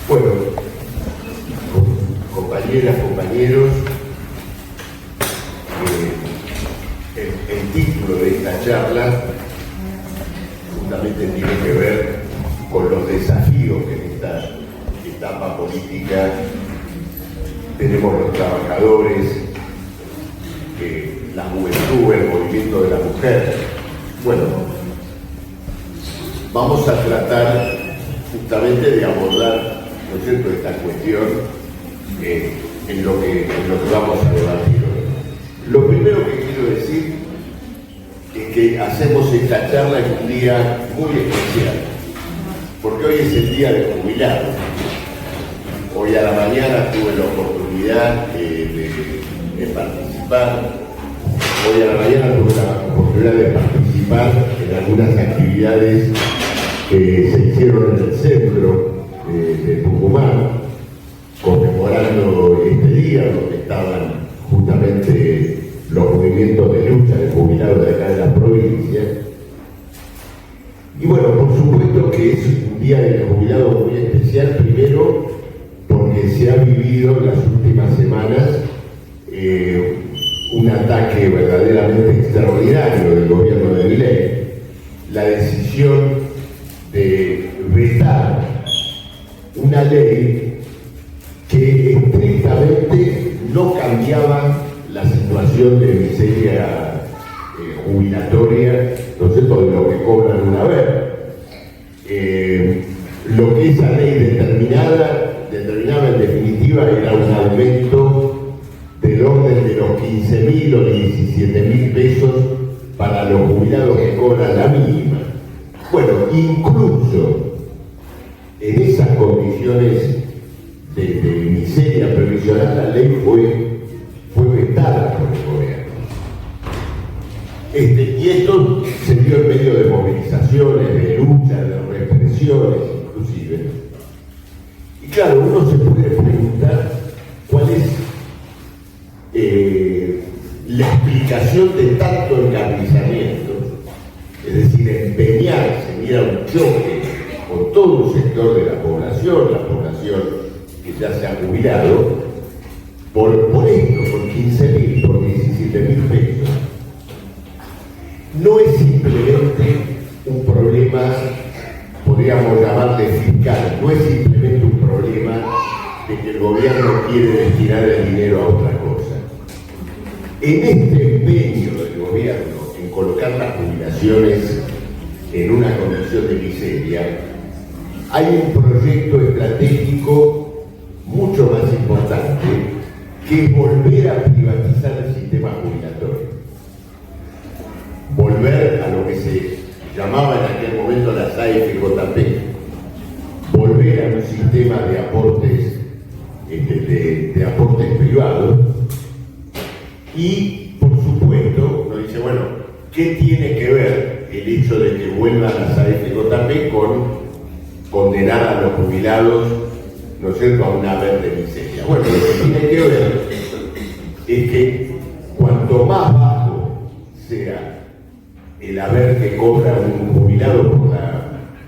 Bueno, compañeras, compañeros, el título de esta charla justamente tiene que ver con los desafíos que en esta etapa política tenemos los trabajadores, la juventud, el movimiento de la mujer. Bueno, vamos a tratar justamente de abordar, ¿no es cierto?, esta cuestión en lo que vamos a debatir hoy. Lo primero que quiero decir es que hacemos esta charla en un día muy especial, porque hoy es el día de jubilados. Hoy a la mañana tuve la oportunidad de participar. Hoy a la mañana tuve la oportunidad de participar en algunas actividades que se hicieron en el centro de Tucumán, conmemorando este día, donde estaban justamente los movimientos de lucha de jubilados de acá de la provincia. Y bueno, por supuesto que es un día del jubilado muy especial, primero porque se ha vivido en las últimas semanas un ataque verdaderamente extraordinario del gobierno de Milei, la decisión de vetar una ley que estrictamente no cambiaba la situación de miseria jubilatoria, ¿no es cierto?, de lo que cobran una vez. Lo que esa ley determinaba en definitiva era un aumento del orden de los 15.000 o 17.000 pesos para los jubilados que cobran la mínima. Bueno, incluso en esas condiciones de miseria previsional, la ley fue vetada por el gobierno. Y esto se dio en medio de movilizaciones, de luchas, de represiones inclusive. Y claro, uno se puede preguntar cuál es la explicación de tanto encarnizamiento, es decir, empeñarse, mira, un choque con todo un sector de la población que ya se ha jubilado, por esto, por 15.000, por 17.000 pesos. No es simplemente un problema, podríamos llamarle fiscal, no es simplemente un problema de que el gobierno quiere destinar el dinero a otra cosa. En este empeño del gobierno en colocar las jubilaciones en una condición de miseria, hay un proyecto estratégico mucho más importante, que es volver a privatizar el sistema jubilatorio. Volver a lo que se llamaba en aquel momento las AFJP. Volver a un sistema de aportes, de aportes privados. Y, por supuesto, uno dice, bueno, ¿qué tiene que ver el hecho de que vuelvan las AFJP con condenar a los jubilados, ¿no es cierto?, a un haber de miseria? Bueno, lo que tiene que ver es que cuanto más bajo sea el haber que cobra un jubilado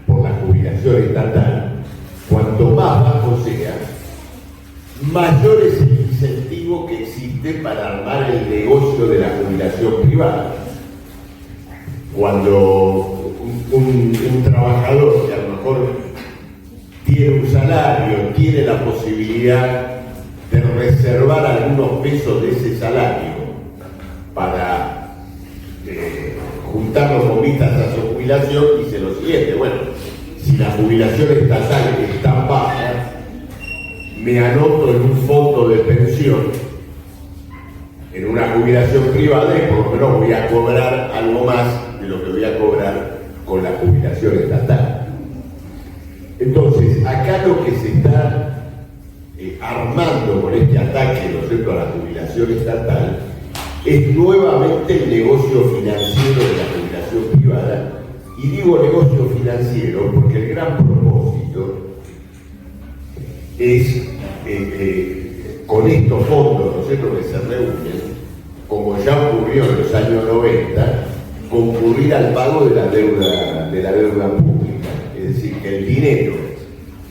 por la jubilación estatal, cuanto más bajo sea, mayor es el incentivo que existe para armar el negocio de la jubilación privada. Cuando un trabajador que a lo mejor tiene un salario, tiene la posibilidad de reservar algunos pesos de ese salario para juntarlo con vistas a su jubilación, dice lo siguiente: bueno, si la jubilación estatal es tan baja, me anoto en un fondo de pensión, en una jubilación privada, y por lo menos voy a cobrar algo más de lo que voy a cobrar con la jubilación estatal. Entonces, acá lo que se está armando con este ataque, ¿no es cierto?, a la jubilación estatal, es nuevamente el negocio financiero de la jubilación privada. Y digo negocio financiero porque el gran propósito es, con estos fondos, ¿no es cierto?, que se reúnen, como ya ocurrió en los años 90, concurrir al pago de la deuda pública. Es decir, que el dinero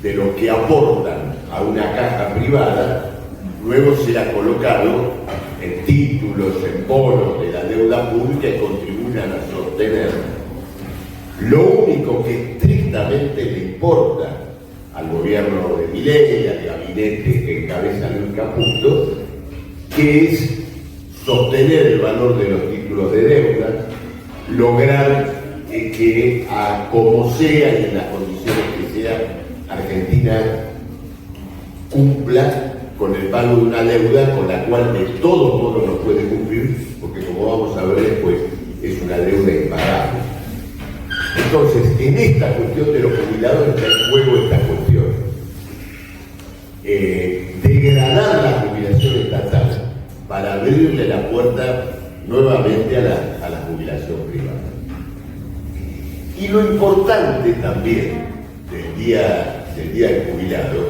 de lo que aportan a una caja privada, luego será colocado en títulos, en bonos de la deuda pública y contribuyan a sostenerla. Lo único que estrictamente le importa al gobierno de Milei, al gabinete que encabeza Luis Caputo, que es sostener el valor de los títulos de deuda, lograr que como sea y en las condiciones que sea, Argentina cumpla con el pago de una deuda con la cual de todos modos no puede cumplir, porque como vamos a ver después, es una deuda impagable. Entonces, en esta cuestión de los jubilados está en juego esta cuestión. Degradar la jubilación estatal para abrirle la puerta nuevamente a la jubilación privada. Y lo importante también del día del jubilado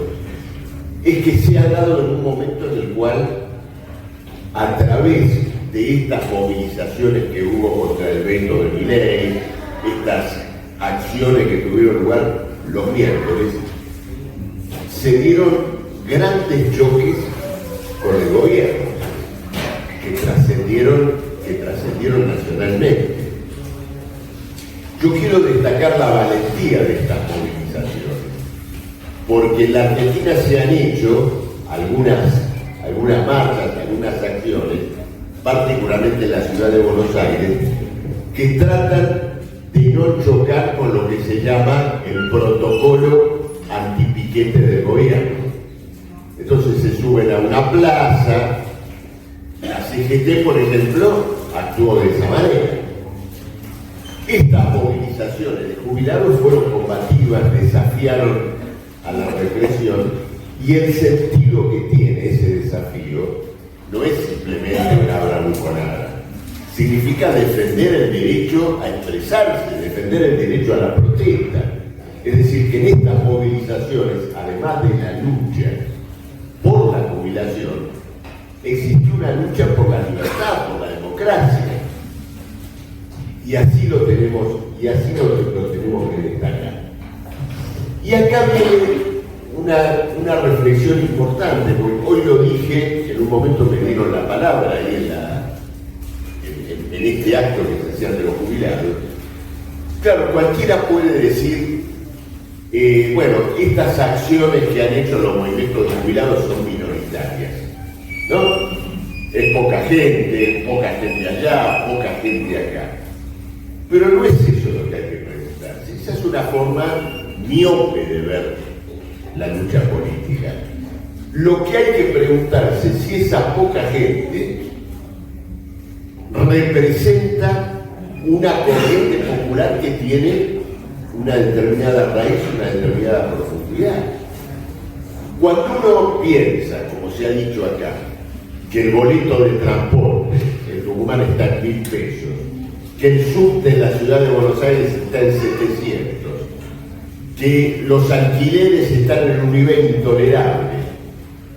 es que se ha dado en un momento en el cual, a través de estas movilizaciones que hubo contra el veto de Milei, estas acciones que tuvieron lugar los miércoles, se dieron grandes choques con el gobierno que trascendieron nacionalmente. Yo quiero destacar la valentía de estas movilizaciones, porque en la Argentina se han hecho algunas marchas, algunas acciones, particularmente en la ciudad de Buenos Aires, que tratan de no chocar con lo que se llama el protocolo antipiquete del gobierno. Entonces se suben a una plaza, la CGT, por ejemplo, actuó de esa manera. Estas movilizaciones de jubilados fueron combativas, desafiaron a la represión, y el sentido que tiene ese desafío no es simplemente una bravuconada. Significa defender el derecho a expresarse, defender el derecho a la protesta. Es decir, que en estas movilizaciones, además de la lucha por la jubilación, existió una lucha por la libertad, por la democracia. Y así lo tenemos que destacar. Y acá viene una reflexión importante, porque hoy lo dije, en un momento me dieron la palabra ahí en este acto que se hacía ante los jubilados. Claro, cualquiera puede decir, bueno, estas acciones que han hecho los movimientos de jubilados son minoritarias, ¿no? Es poca gente allá, poca gente acá. Pero no es eso lo que hay que preguntarse. Esa es una forma miope de ver la lucha política. Lo que hay que preguntarse es si esa poca gente representa una corriente popular que tiene una determinada raíz, una determinada profundidad. Cuando uno piensa, como se ha dicho acá, que el boleto de transporte en Tucumán está en 1.000 pesos, que el subte en la ciudad de Buenos Aires está en 700, que los alquileres están en un nivel intolerable,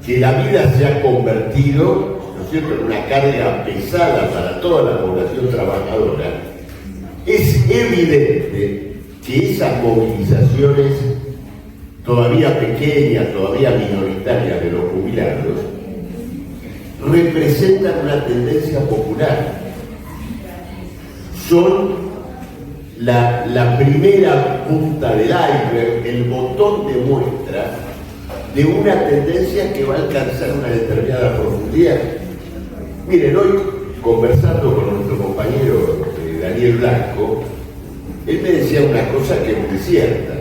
que la vida se ha convertido, ¿no es cierto?, en una carga pesada para toda la población trabajadora, es evidente que esas movilizaciones todavía pequeñas, todavía minoritarias de los jubilados, representan una tendencia popular. Son la primera punta del iceberg, el botón de muestra de una tendencia que va a alcanzar una determinada profundidad. Miren, hoy, conversando con nuestro compañero Daniel Blanco, él me decía una cosa que es muy cierta.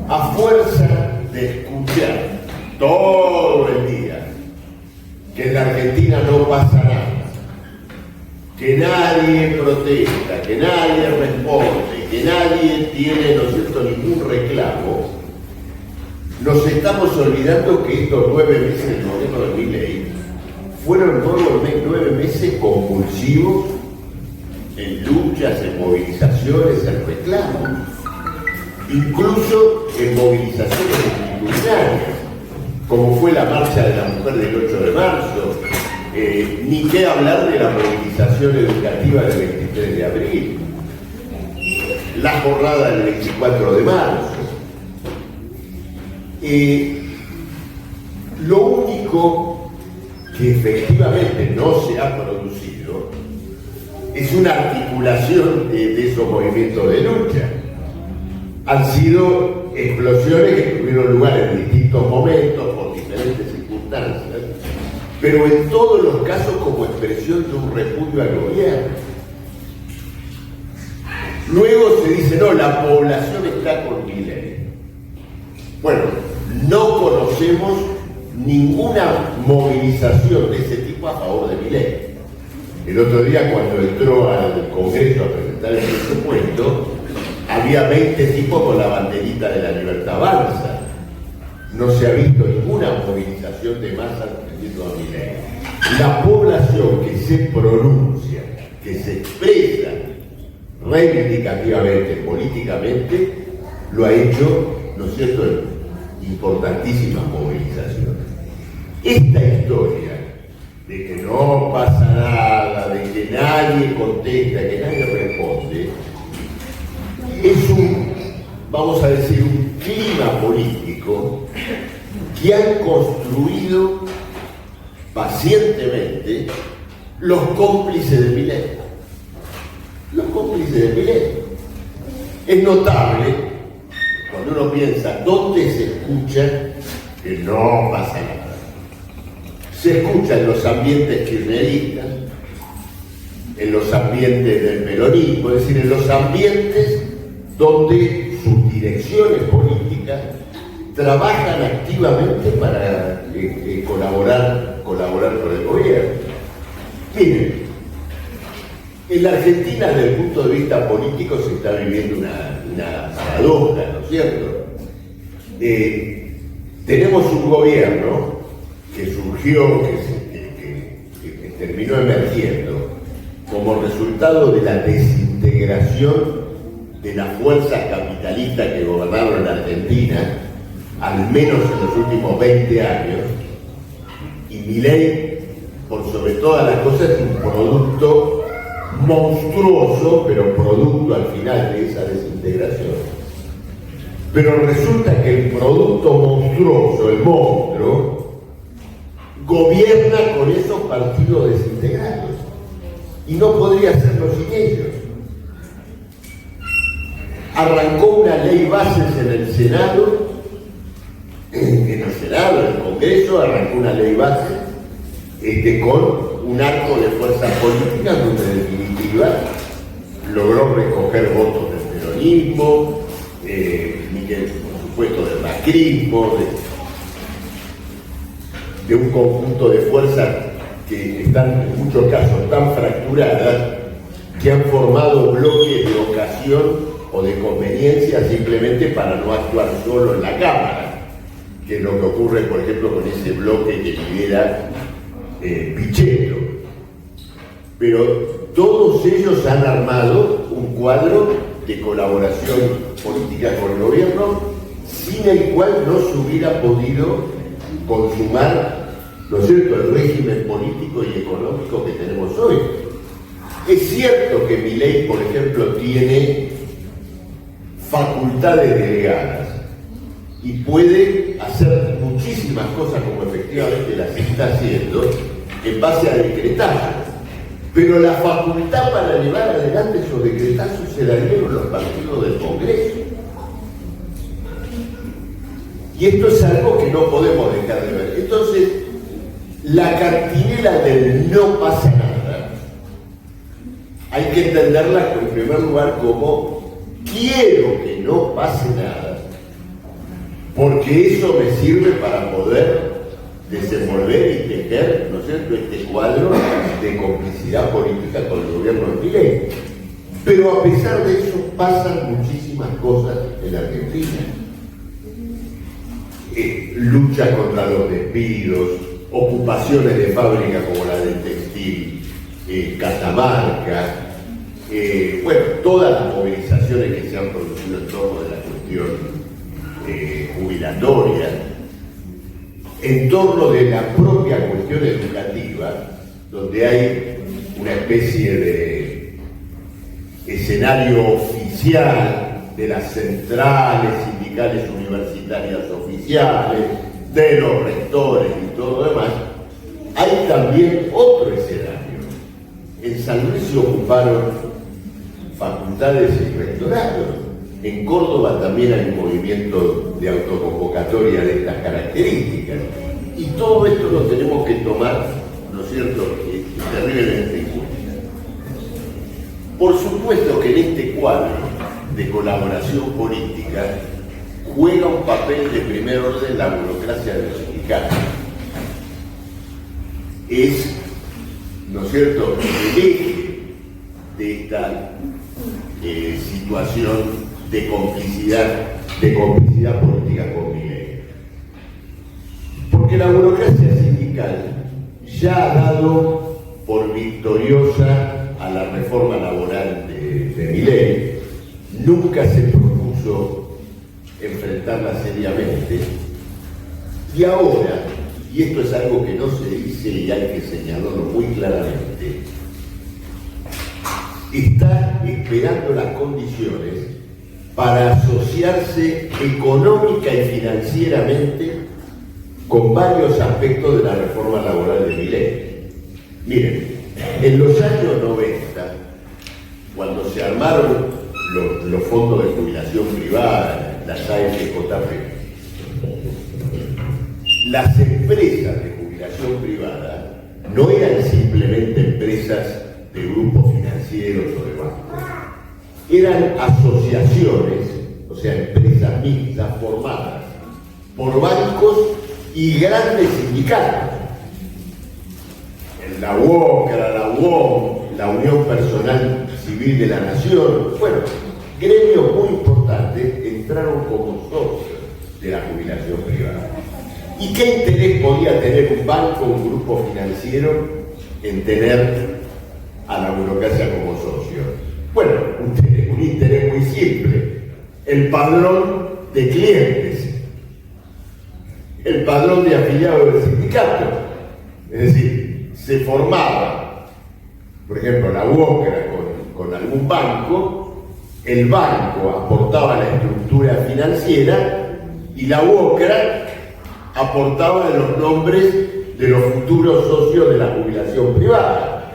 A fuerza de escuchar todo el día que en la Argentina no pasa nada, que nadie protesta, que nadie responde, que nadie tiene, ¿no es cierto?, ningún reclamo, nos estamos olvidando que estos 9 meses del gobierno de Milei fueron 9 meses convulsivos en luchas, en movilizaciones, en reclamos, incluso en movilizaciones multitudinarias, como fue la marcha de la mujer del 8 de marzo, ni qué hablar de la movilización educativa del 23 de abril, la jornada del 24 de marzo. Lo único que efectivamente no se ha producido es una articulación de esos movimientos de lucha. Han sido explosiones que tuvieron lugar en distintos momentos, por diferentes circunstancias, pero en todos los casos como expresión de un repudio al gobierno. Luego se dice, no, la población está con Milei. Bueno, no conocemos ninguna movilización de ese tipo a favor de Milei. El otro día, cuando entró al Congreso a presentar el presupuesto, había 20 tipos con la banderita de la Libertad Avanza. No se ha visto ninguna movilización de masa defendiendo a Milei. La población que se pronuncia, que se expresa reivindicativamente, políticamente, lo ha hecho, ¿no es cierto?, en importantísimas movilizaciones. Esta historia de que no pasa nada, de que nadie contesta, que nadie responde, es vamos a decir, un clima político que han construido pacientemente los cómplices de Milei. Los cómplices de Milei. Es notable, cuando uno piensa dónde se escucha, que no pasa nada. Se escucha en los ambientes kirchneristas, en los ambientes del peronismo, es decir, en los ambientes donde sus direcciones políticas trabajan activamente para colaborar con el gobierno. Miren, en la Argentina, desde el punto de vista político, se está viviendo una paradoja, ¿no es cierto? Tenemos un gobierno que surgió, que terminó emergiendo como resultado de la desintegración de las fuerzas capitalistas que gobernaron la Argentina, al menos en los últimos 20 años, y Milei, por sobre todas las cosas, es un producto monstruoso, pero producto al final de esa desintegración. Pero resulta que el producto monstruoso, el monstruo, gobierna con esos partidos desintegrados y no podría hacerlo sin ellos. Arrancó una ley bases en el Senado, en el Congreso, arrancó una ley base con un arco de fuerzas políticas donde en definitiva logró recoger votos del peronismo, por supuesto del macrismo, de un conjunto de fuerzas que están en muchos casos tan fracturadas que han formado bloques de ocasión o de conveniencia simplemente para no actuar solo en la Cámara, que es lo que ocurre, por ejemplo, con ese bloque que lidera Pichetto. Pero todos ellos han armado un cuadro de colaboración política con el gobierno sin el cual no se hubiera podido consumar, ¿no es cierto?, el régimen político y económico que tenemos hoy. Es cierto que Milei, por ejemplo, tiene facultades delegadas y puede hacer muchísimas cosas como efectivamente las está haciendo en base a decretazos, pero la facultad para llevar adelante esos decretazos se la dieron los partidos del Congreso. Y esto es algo que no podemos dejar de ver. Entonces, la cantinela del no pasa nada hay que entenderla en primer lugar como quiero que no pase nada, porque eso me sirve para poder desenvolver y tejer, ¿no es cierto?, este cuadro de complicidad política con el gobierno de Milei. Pero a pesar de eso pasan muchísimas cosas en la Argentina. Lucha contra los despidos, ocupaciones de fábrica como la del textil, Catamarca, bueno, todas las movilizaciones que se han producido en torno de la cuestión jubilatoria, en torno de la propia cuestión educativa, donde hay una especie de escenario oficial de las centrales sindicales sindicales universitarias oficiales, de los rectores y todo lo demás, hay también otro escenario. En San Luis se ocuparon facultades y rectorados. En Córdoba también hay un movimiento de autoconvocatoria de estas características. Y todo esto lo tenemos que tomar, ¿no es cierto?, terriblemente en cuenta. Por supuesto que en este cuadro de colaboración política juega un papel de primer orden la burocracia de los sindicatos. Es, ¿no es cierto?, el eje de esta situación de complicidad política con Milei. Porque la burocracia sindical ya ha dado por victoriosa a la reforma laboral de Milei, nunca se propuso enfrentarla seriamente, y ahora, y esto es algo que no se dice y hay que señalarlo muy claramente, está esperando las condiciones para asociarse económica y financieramente con varios aspectos de la reforma laboral de Milei. Miren, en los años 90, cuando se armaron los fondos de jubilación privada, las AFJP, las empresas de jubilación privada no eran simplemente empresas de grupos financieros o de bancos, eran asociaciones, o sea, empresas mixtas formadas por bancos y grandes sindicatos. La UOCRA, la UOM, la Unión Personal Civil de la Nación, bueno, gremios muy importantes entraron como socios de la jubilación privada. ¿Y qué interés podía tener un banco o un grupo financiero en tener a la burocracia como socio? Bueno, un interés muy simple: el padrón de clientes, el padrón de afiliados del sindicato. Es decir, se formaba, por ejemplo, la UOCRA con algún banco, el banco aportaba la estructura financiera y la UOCRA aportaba los nombres de los futuros socios de la jubilación privada,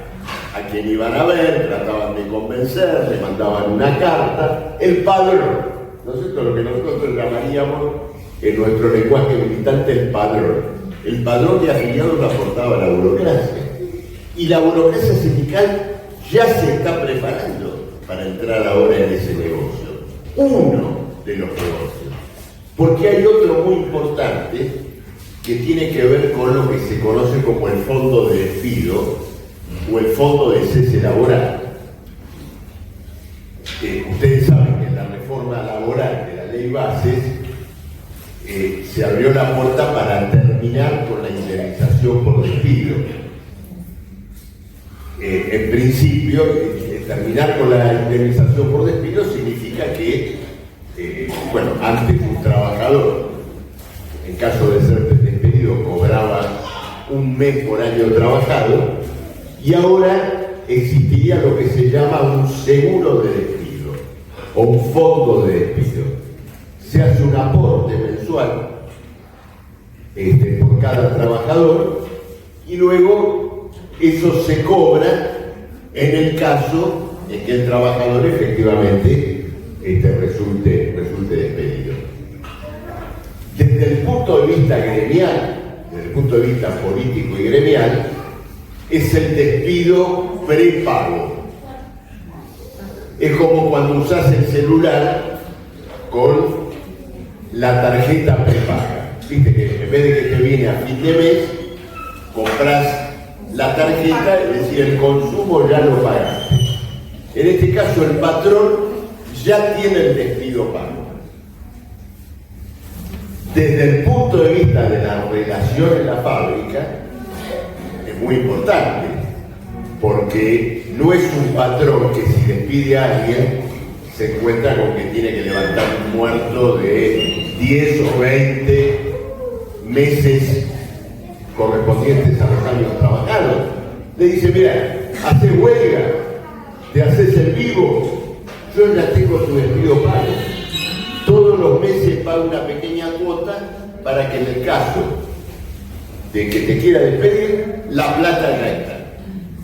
a quien iban a ver, trataban de convencer, le mandaban una carta, el padrón, ¿no es cierto?, lo que nosotros llamaríamos en nuestro lenguaje militante el padrón de afiliados lo aportaba la burocracia. Y la burocracia sindical ya se está preparando para entrar ahora en ese negocio, uno de los negocios, porque hay otro muy importante que tiene que ver con lo que se conoce como el fondo de despido o el fondo de cese laboral. Ustedes saben que en la reforma laboral de la ley bases se abrió la puerta para terminar con la indemnización por despido. En principio, terminar con la indemnización por despido significa que, antes un trabajador, en caso de ser despedido, cobraba un mes por año trabajado, y ahora existiría lo que se llama un seguro de despido o un fondo de despido. Se hace un aporte mensual por cada trabajador y luego eso se cobra en el caso de que el trabajador efectivamente resulte despedido. Desde el punto de vista gremial, desde el punto de vista político y gremial, es el despido prepago. Es como cuando usás el celular con la tarjeta prepaga. Viste que en vez de que te viene a fin de mes, compras la tarjeta, es decir, el consumo ya lo pagaste. En este caso, el patrón ya tiene el despido pago. Desde el punto de vista de la relación en la fábrica, es muy importante, porque no es un patrón que si despide a alguien se encuentra con que tiene que levantar un muerto de 10 o 20 meses correspondientes a los años trabajados. Le dice: mira, haces huelga, te haces el vivo, yo ya tengo tu despido pago. Todo todos los meses paga una pequeña cuota para que en el caso de que te quiera despedir, la plata ya está.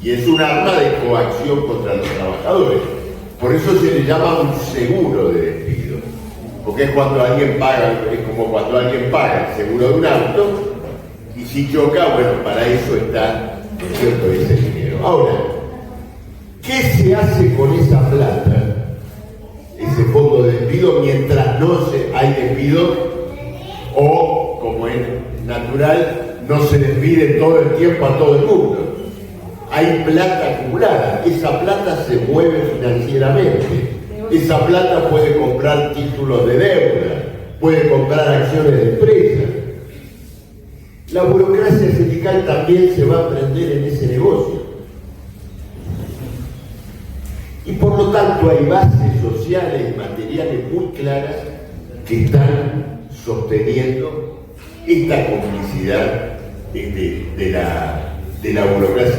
Y es un arma de coacción contra los trabajadores. Por eso se le llama un seguro de despido. Porque es cuando alguien paga, es como cuando alguien paga el seguro de un auto, y si choca, bueno, para eso está, ¿no es cierto?, ese dinero. Ahora, ¿qué se hace con esa plata, ese fondo de despido, mientras no hay despido o, como es natural, no se despide todo el tiempo a todo el mundo? Hay plata acumulada, esa plata se mueve financieramente, esa plata puede comprar títulos de deuda, puede comprar acciones de empresas. La burocracia sindical también se va a prender en ese negocio. Y por lo tanto hay bases sociales y materiales muy claras que están sosteniendo esta complicidad de la burocracia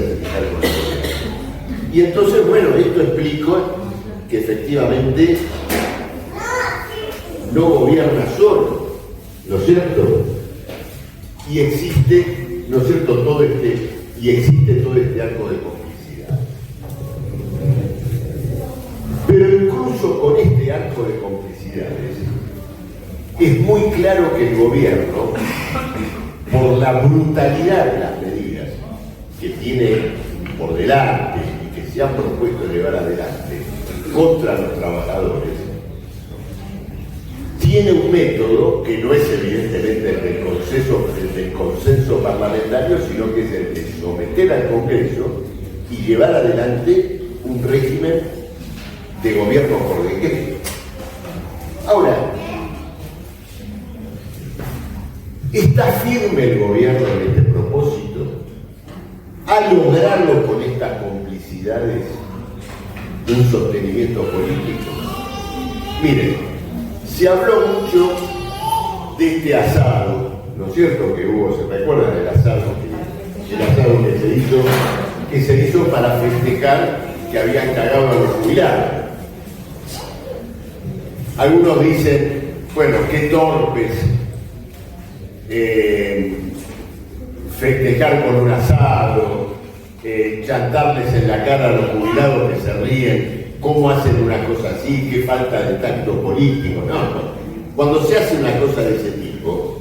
sindical con el gobierno. Y entonces, bueno, esto explica que efectivamente no gobierna solo, ¿no es cierto? Y existe, ¿no es cierto?, todo este arco de complicidad. Pero incluso con este arco de complicidades, es muy claro que el gobierno, por la brutalidad de las medidas que tiene por delante y que se han propuesto llevar adelante contra los trabajadores, tiene un método que no es evidentemente el del consenso parlamentario, sino que es el de someter al Congreso y llevar adelante un régimen de gobierno por decreto. Ahora, ¿está firme el gobierno en este propósito? ¿Ha logrado con estas complicidades un sostenimiento político? Miren, se habló mucho de este asado, ¿no es cierto?, que hubo, ¿se recuerdan del asado que se hizo para festejar que habían cagado a los jubilados? Algunos dicen, bueno, qué torpes, festejar con un asado, chantarles en la cara a los jubilados que se ríen, cómo hacen una cosa así, qué falta de tacto político. No. Cuando se hace una cosa de ese tipo,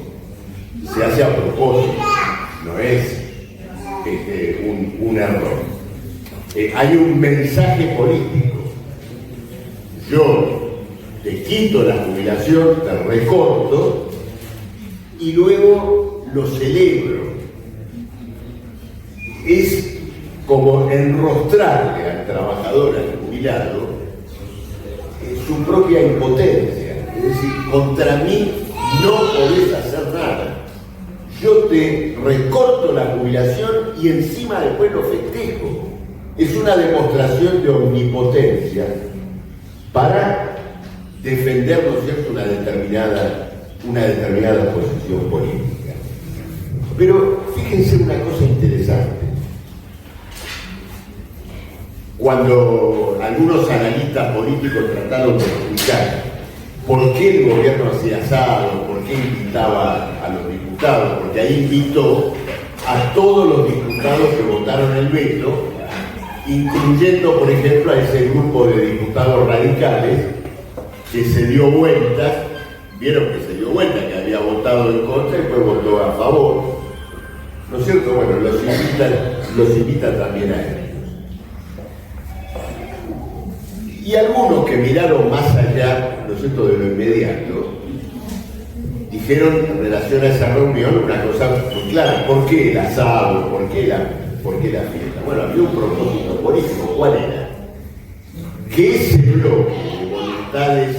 se hace a propósito, no es un error. Hay un mensaje político. Yo te quito la jubilación, te recorto y luego lo celebro. Es como enrostrarle al trabajador, al jubilado, su propia impotencia. Es decir, contra mí no podés hacer nada. Yo te recorto la jubilación y encima después lo festejo. Es una demostración de omnipotencia para defender, ¿no es cierto?, una determinada posición política. Pero fíjense una cosa interesante. Cuando algunos analistas políticos trataron de explicar por qué el gobierno hacía asado, por qué invitaba a los diputados, porque ahí invitó a todos los diputados que votaron el veto, incluyendo, por ejemplo, a ese grupo de diputados radicales que se dio vuelta, vieron que se dio vuelta, que había votado en contra y después votó a favor, ¿no es cierto? Bueno, los invita también a ellos. Y algunos que miraron más allá, ¿no es cierto?, de lo inmediato, dijeron en relación a esa reunión una cosa muy clara: ¿por qué el asado? ¿Por qué la fiesta? Bueno, había un propósito político. ¿Cuál era? Que ese bloque de voluntades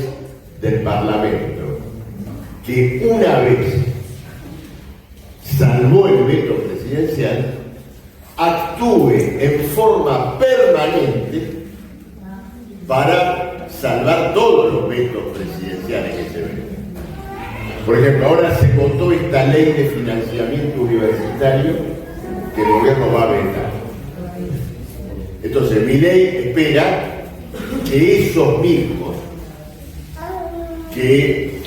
del Parlamento, que una vez salvó el veto presidencial, actúe en forma permanente para salvar todos los vetos presidenciales que se ven. Por ejemplo, ahora se votó esta ley de financiamiento universitario que el gobierno va a vetar. Entonces, mi ley espera que esos mismos que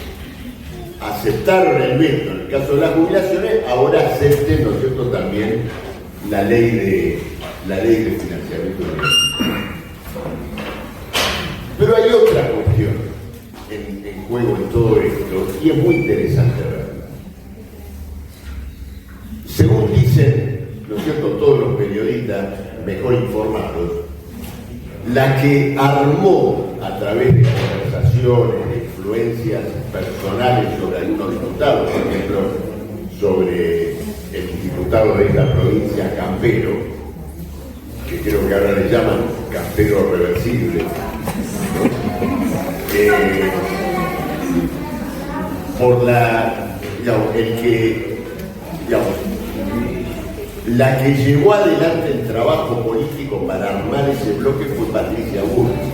aceptaron el veto en el caso de las jubilaciones, ahora acepten, ¿no es cierto?, también la ley de financiamiento universitario. Pero hay otra cuestión en juego en todo esto, y es muy interesante verla. Según dicen, ¿no es cierto?, todos los periodistas mejor informados, la que armó a través de conversaciones, de influencias personales sobre algunos diputados, por ejemplo, sobre el diputado de esta provincia, Campero, que creo que ahora le llaman Campero reversible, por la, digamos, la que llevó adelante el trabajo político para armar ese bloque fue Patricia Bullrich.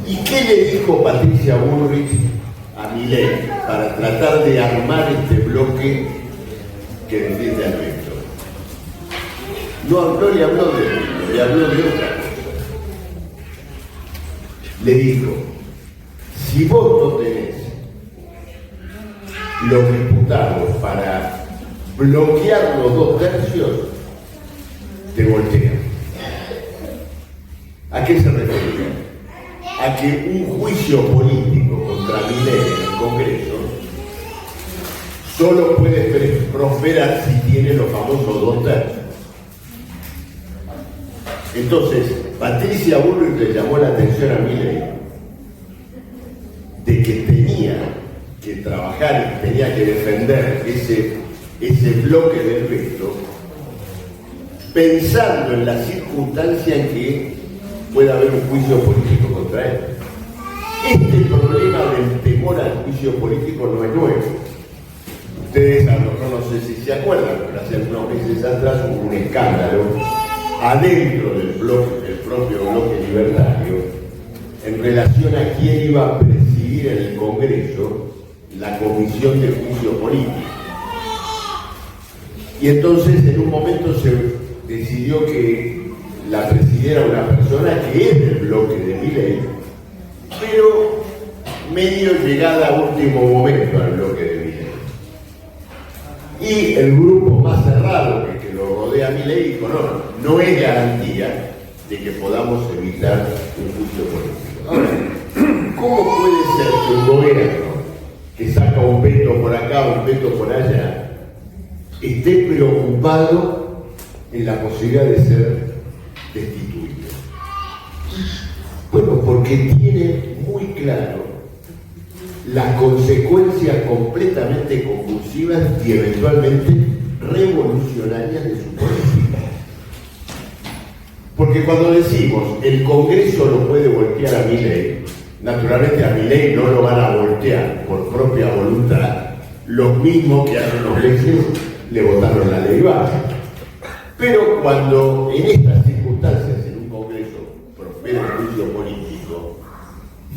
¿Y qué le dijo Patricia Bullrich a Milei para tratar de armar este bloque que defiende al veto? No le habló de esto, le habló de otra cosa. Le dijo, si vos no tenés los diputados para bloquear los 2/3, te voltean. ¿A qué se refería? A que un juicio político contra Milei en el Congreso solo puede prosperar si tiene los famosos 2/3. Entonces, Patricia Bullrich le llamó la atención a Milei de que tenía que trabajar y tenía que defender ese bloque del veto, pensando en la circunstancia en que pueda haber un juicio político contra él. Este problema del temor al juicio político no es nuevo. Ustedes a lo mejor no sé si se acuerdan, pero hace unos meses atrás hubo un escándalo adentro del propio bloque libertario en relación a quién iba a presidir en el Congreso la comisión de juicio político. Y entonces en un momento se decidió que la presidiera una persona que es del bloque de Milei, pero medio llegada a último momento al bloque de Milei. Y el grupo más cerrado que lo rodea a Milei dijo, no es garantía de que podamos evitar un juicio político. Ahora, ¿cómo puede ser que un gobierno que saca un veto por acá, un veto por allá, esté preocupado en la posibilidad de ser destituido? Bueno, porque tiene muy claro las consecuencias completamente convulsivas y eventualmente revolucionarias de su política. Porque cuando decimos el Congreso lo puede voltear a Milei, naturalmente a Milei no lo van a voltear por propia voluntad los mismos que hace unos meses le votaron la ley básica. Pero cuando en estas circunstancias en un Congreso prospera un juicio político,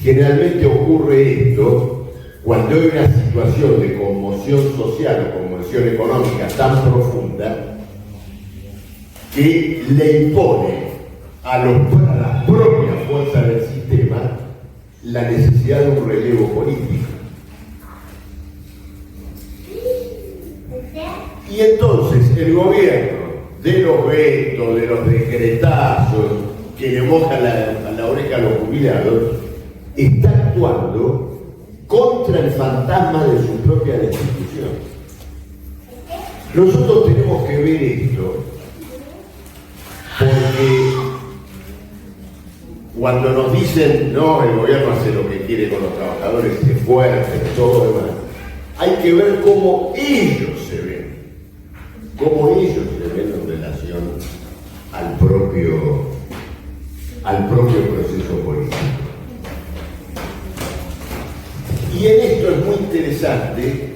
generalmente ocurre esto cuando hay una situación de conmoción social o conmoción económica tan profunda que le impone a las propias fuerzas del sistema la necesidad de un relevo político. Y entonces el gobierno, de los vetos, de los decretazos, que le moja la oreja a los jubilados, está actuando contra el fantasma de su propia destitución. Nosotros tenemos que ver esto porque cuando nos dicen, no, el gobierno hace lo que quiere con los trabajadores, es fuerte, todo demás, hay que ver cómo ellos se ven en relación al propio proceso político. Y en esto es muy interesante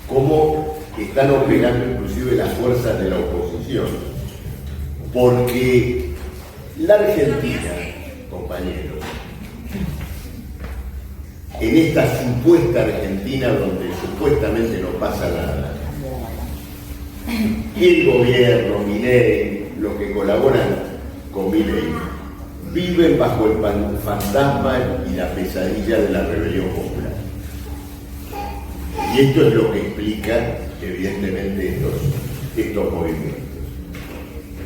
cómo están operando inclusive las fuerzas de la oposición, porque la Argentina, compañeros, en esta supuesta Argentina donde supuestamente no pasa nada, y el gobierno, Milei, los que colaboran con Milei, viven bajo el fantasma y la pesadilla de la rebelión popular. Y esto es lo que explica, evidentemente, estos movimientos.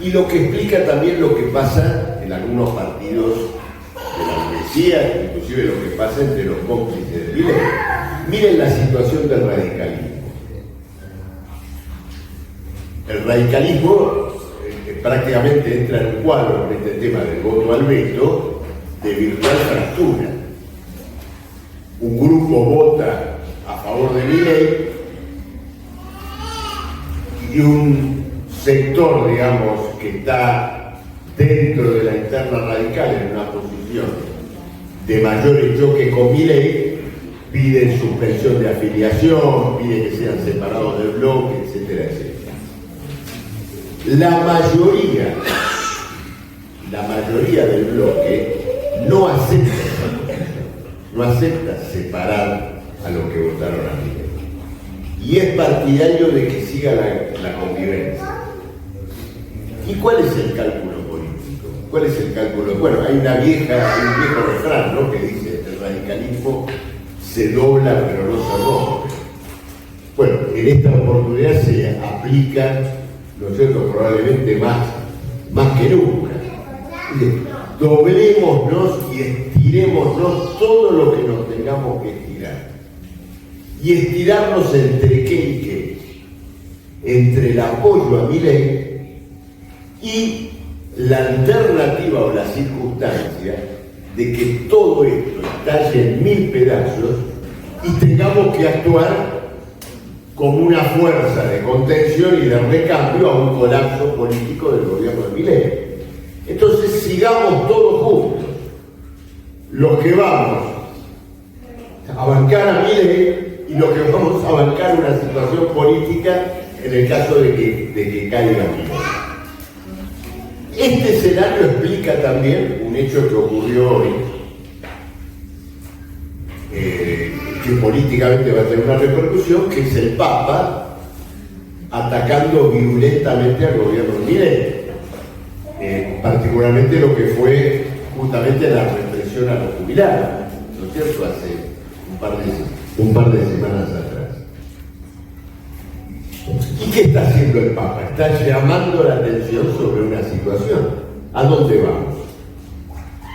Y lo que explica también lo que pasa en algunos partidos de la burguesía, inclusive lo que pasa entre los cómplices de Milei. Miren la situación del radicalismo. El radicalismo prácticamente entra en un cuadro en este tema del voto al veto de virtual fractura. Un grupo vota a favor de Milei y un sector, digamos, que está dentro de la interna radical en una posición de mayores choques con Milei, piden suspensión de afiliación, piden que sean separados del bloque, etcétera, etcétera. La mayoría del bloque no acepta separar a los que votaron a Milei. Y es partidario de que siga la convivencia. ¿Y cuál es el cálculo político? ¿Cuál es el cálculo? Bueno, hay un viejo refrán, ¿no?, que dice: el radicalismo se dobla pero no se rompe. Bueno, en esta oportunidad se aplica, ¿no es cierto?, probablemente más que nunca. Doblémonos y estirémonos todo lo que nos tengamos que estirar. Y estirarnos entre qué y qué. Entre el apoyo a Milei y la alternativa o la circunstancia de que todo esto estalle en 1000 pedazos y tengamos que actuar como una fuerza de contención y de recambio a un colapso político del gobierno de Milei. Entonces sigamos todos juntos, los que vamos a bancar a Milei y los que vamos a bancar una situación política en el caso de que caiga Milei. Este escenario explica también un hecho que ocurrió hoy, que políticamente va a tener una repercusión, que es el Papa atacando virulentamente al gobierno de Milei, particularmente lo que fue justamente la represión a los jubilados, ¿no es cierto?, hace un par de semanas atrás. ¿Y qué está haciendo el Papa? Está llamando la atención sobre una situación. ¿A dónde vamos?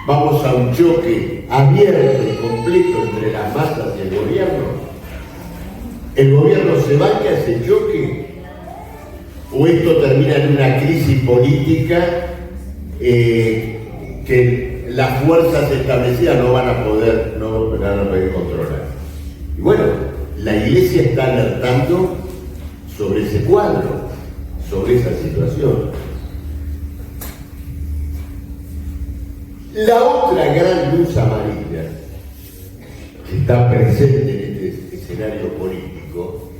¿Vamos a un choque abierto y completo entre las masas y el gobierno? ¿El gobierno se banca ese choque? ¿O esto termina en una crisis política que las fuerzas establecidas no van a poder controlar? Y bueno, la Iglesia está alertando sobre ese cuadro, sobre esa situación. La otra gran luz amarilla que está presente en este escenario político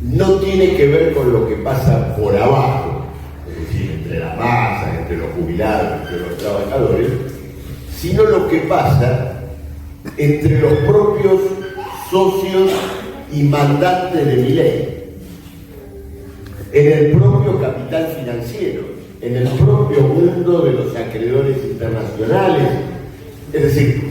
no tiene que ver con lo que pasa por abajo, es decir, entre las masas, entre los jubilados, entre los trabajadores, sino lo que pasa entre los propios socios y mandantes de Milei, en el propio capital financiero, en el propio mundo de los acreedores internacionales. Es decir,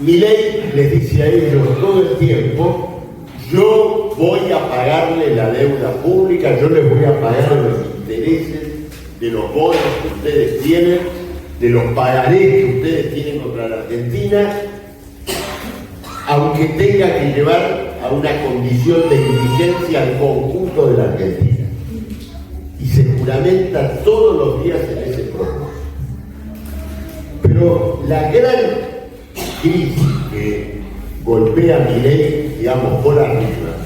Milei les dice a ellos todo el tiempo: yo voy a pagarle la deuda pública, yo les voy a pagar los intereses de los bonos que ustedes tienen, de los pagarés que ustedes tienen contra la Argentina, aunque tenga que llevar a una condición de indigencia al conjunto de la Argentina. Y se juramenta todos los días en ese propósito. Pero la gran crisis que golpea a Milei, digamos, por arriba,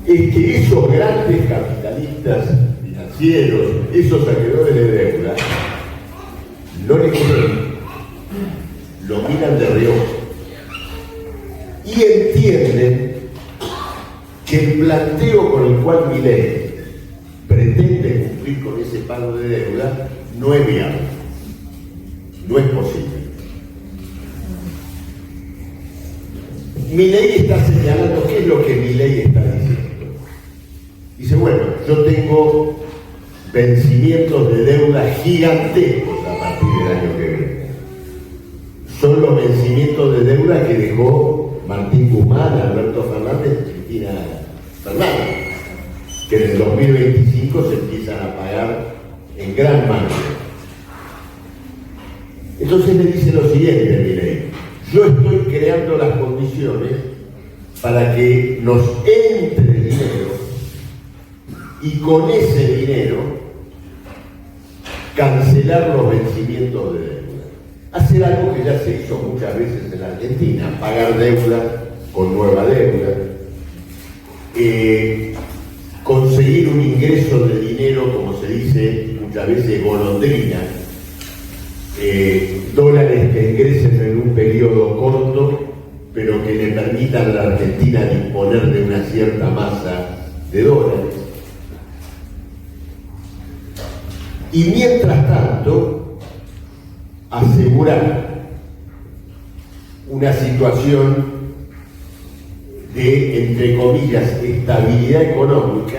es que esos grandes capitalistas financieros, esos acreedores de deuda, no le creen, lo miran de reojo y entienden que el planteo con el cual Milei pretende cumplir con ese pago de deuda no es viable, no es posible. Milei está señalando qué es lo que Milei está diciendo. Dice: bueno, yo tengo vencimientos de deuda gigantescos a partir de son los vencimientos de deuda que dejó Martín Guzmán, Alberto Fernández y Cristina Fernández, que en el 2025 se empiezan a pagar en gran manera. Entonces le dice lo siguiente, Milei: yo estoy creando las condiciones para que nos entre dinero y con ese dinero cancelar los vencimientos de deuda. Hacer algo que ya se hizo muchas veces en la Argentina: pagar deuda con nueva deuda, conseguir un ingreso de dinero, como se dice muchas veces, golondrina, dólares que ingresen en un periodo corto, pero que le permitan a la Argentina disponer de una cierta masa de dólares. Y mientras tanto, asegurar una situación de, entre comillas, estabilidad económica,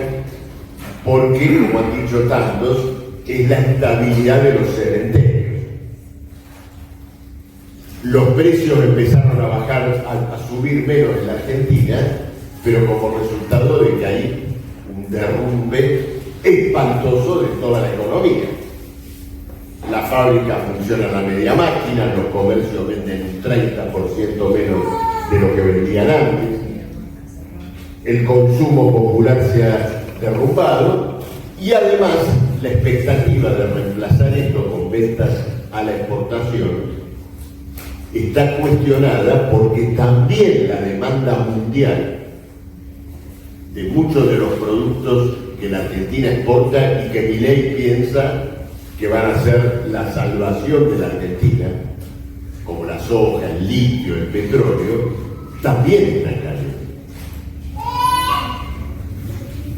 porque, como han dicho tantos, es la estabilidad de los cementerios. Los precios empezaron a bajar, a subir menos en la Argentina, pero como resultado de que hay un derrumbe espantoso de toda la economía. La fábrica funciona a media máquina, los comercios venden un 30% menos de lo que vendían antes, el consumo popular se ha derrumbado y además la expectativa de reemplazar esto con ventas a la exportación está cuestionada, porque también la demanda mundial de muchos de los productos que la Argentina exporta y que Milei piensa que van a ser la salvación de la Argentina, como la soja, el litio, el petróleo, también está cayendo.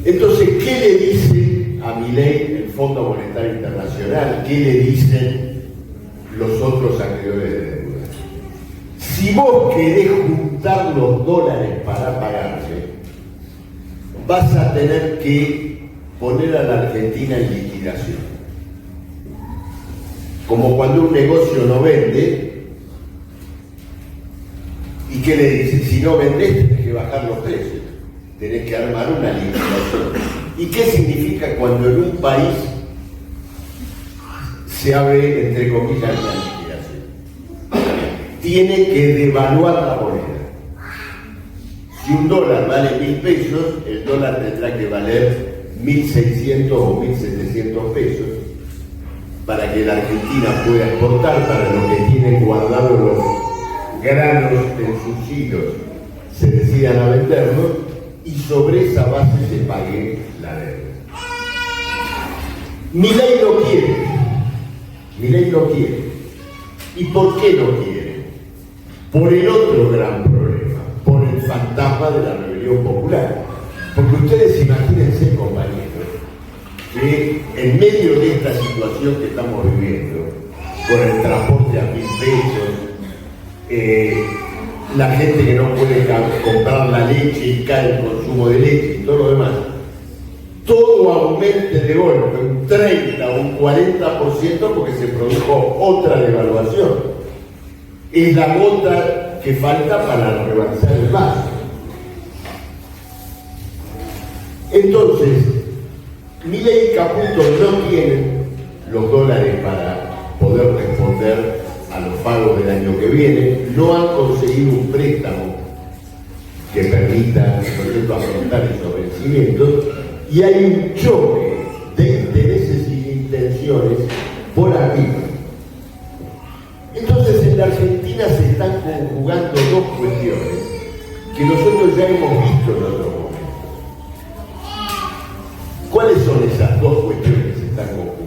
Entonces, ¿qué le dice a Milei el Fondo Monetario Internacional? ¿Qué le dicen los otros acreedores de deuda? Si vos querés juntar los dólares para pagarse, vas a tener que poner a la Argentina en liquidación. Como cuando un negocio no vende, ¿y qué le dice? Si no vendés, tenés que bajar los precios, tenés que armar una liquidación. ¿Y qué significa cuando en un país se abre, entre comillas, la liquidación? Tiene que devaluar la moneda. Si un dólar vale 1.000 pesos, el dólar tendrá que valer 1.600 o 1.700 pesos para que la Argentina pueda exportar, para lo que tienen guardados los granos en sus hilos se decidan a venderlos y sobre esa base se pague la deuda. Milei lo quiere. Milei lo quiere. ¿Y por qué lo quiere? Por el otro gran problema, por el fantasma de la rebelión popular. Porque ustedes imagínense, compañeros, que en medio de esta situación que estamos viviendo, con el transporte a 1.000 pesos, la gente que no puede comprar la leche y cae el consumo de leche y todo lo demás, todo aumente de golpe un 30 o un 40% porque se produjo otra devaluación. Es la gota que falta para rebalsar el vaso. Entonces, Milei y Caputo no tienen los dólares para poder responder a los pagos del año que viene, no han conseguido un préstamo que permita, por ejemplo, afrontar esos vencimientos, y hay un choque de intereses y de intenciones por arriba. Entonces, en la Argentina se están conjugando dos cuestiones que nosotros ya hemos visto en otros momentos. ¿Cuáles son esas dos cuestiones que se están conjugando?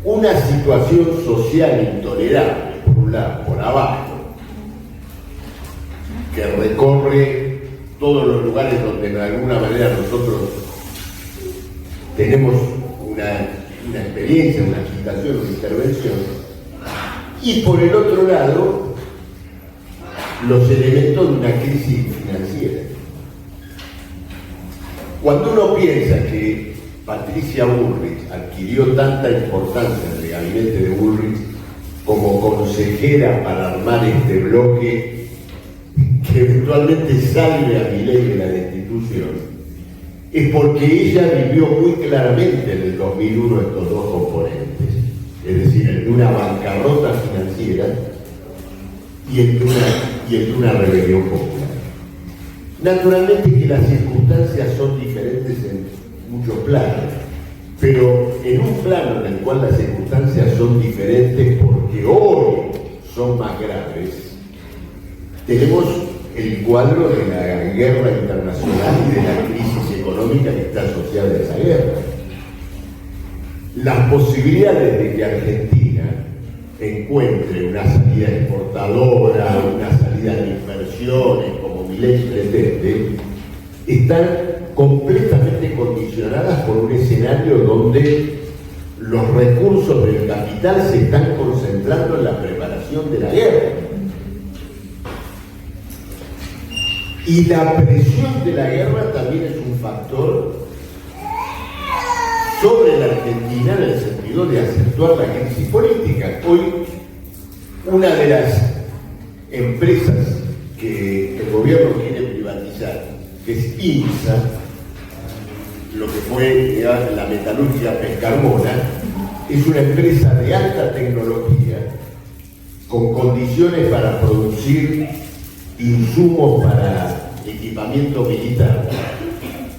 Una situación social intolerable, por un lado, por abajo, que recorre todos los lugares donde de alguna manera nosotros tenemos una experiencia, una agitación, una intervención, y por el otro lado, los elementos de una crisis financiera. Cuando uno piensa que Patricia Bullrich adquirió tanta importancia en el gabinete de Bullrich como consejera para armar este bloque que eventualmente salve a Milei de la destitución, es porque ella vivió muy claramente en el 2001 estos dos componentes, es decir, el de una bancarrota financiera y el de una rebelión popular. Naturalmente que las circunstancias son diferentes en muchos planos, pero en un plano en el cual las circunstancias son diferentes porque hoy son más graves, tenemos el cuadro de la guerra internacional y de la crisis económica que está asociada a esa guerra. Las posibilidades de que Argentina encuentre una salida exportadora, una salida de inversiones, como Milei pretende, están completamente condicionadas por un escenario donde los recursos del capital se están concentrando en la preparación de la guerra. Y la presión de la guerra también es un factor sobre la Argentina en el sentido de acentuar la crisis política. Hoy, una de las empresas que el gobierno quiere privatizar, que es INSA, lo que fue la metalúrgica Pescarmona, es una empresa de alta tecnología con condiciones para producir insumos para equipamiento militar,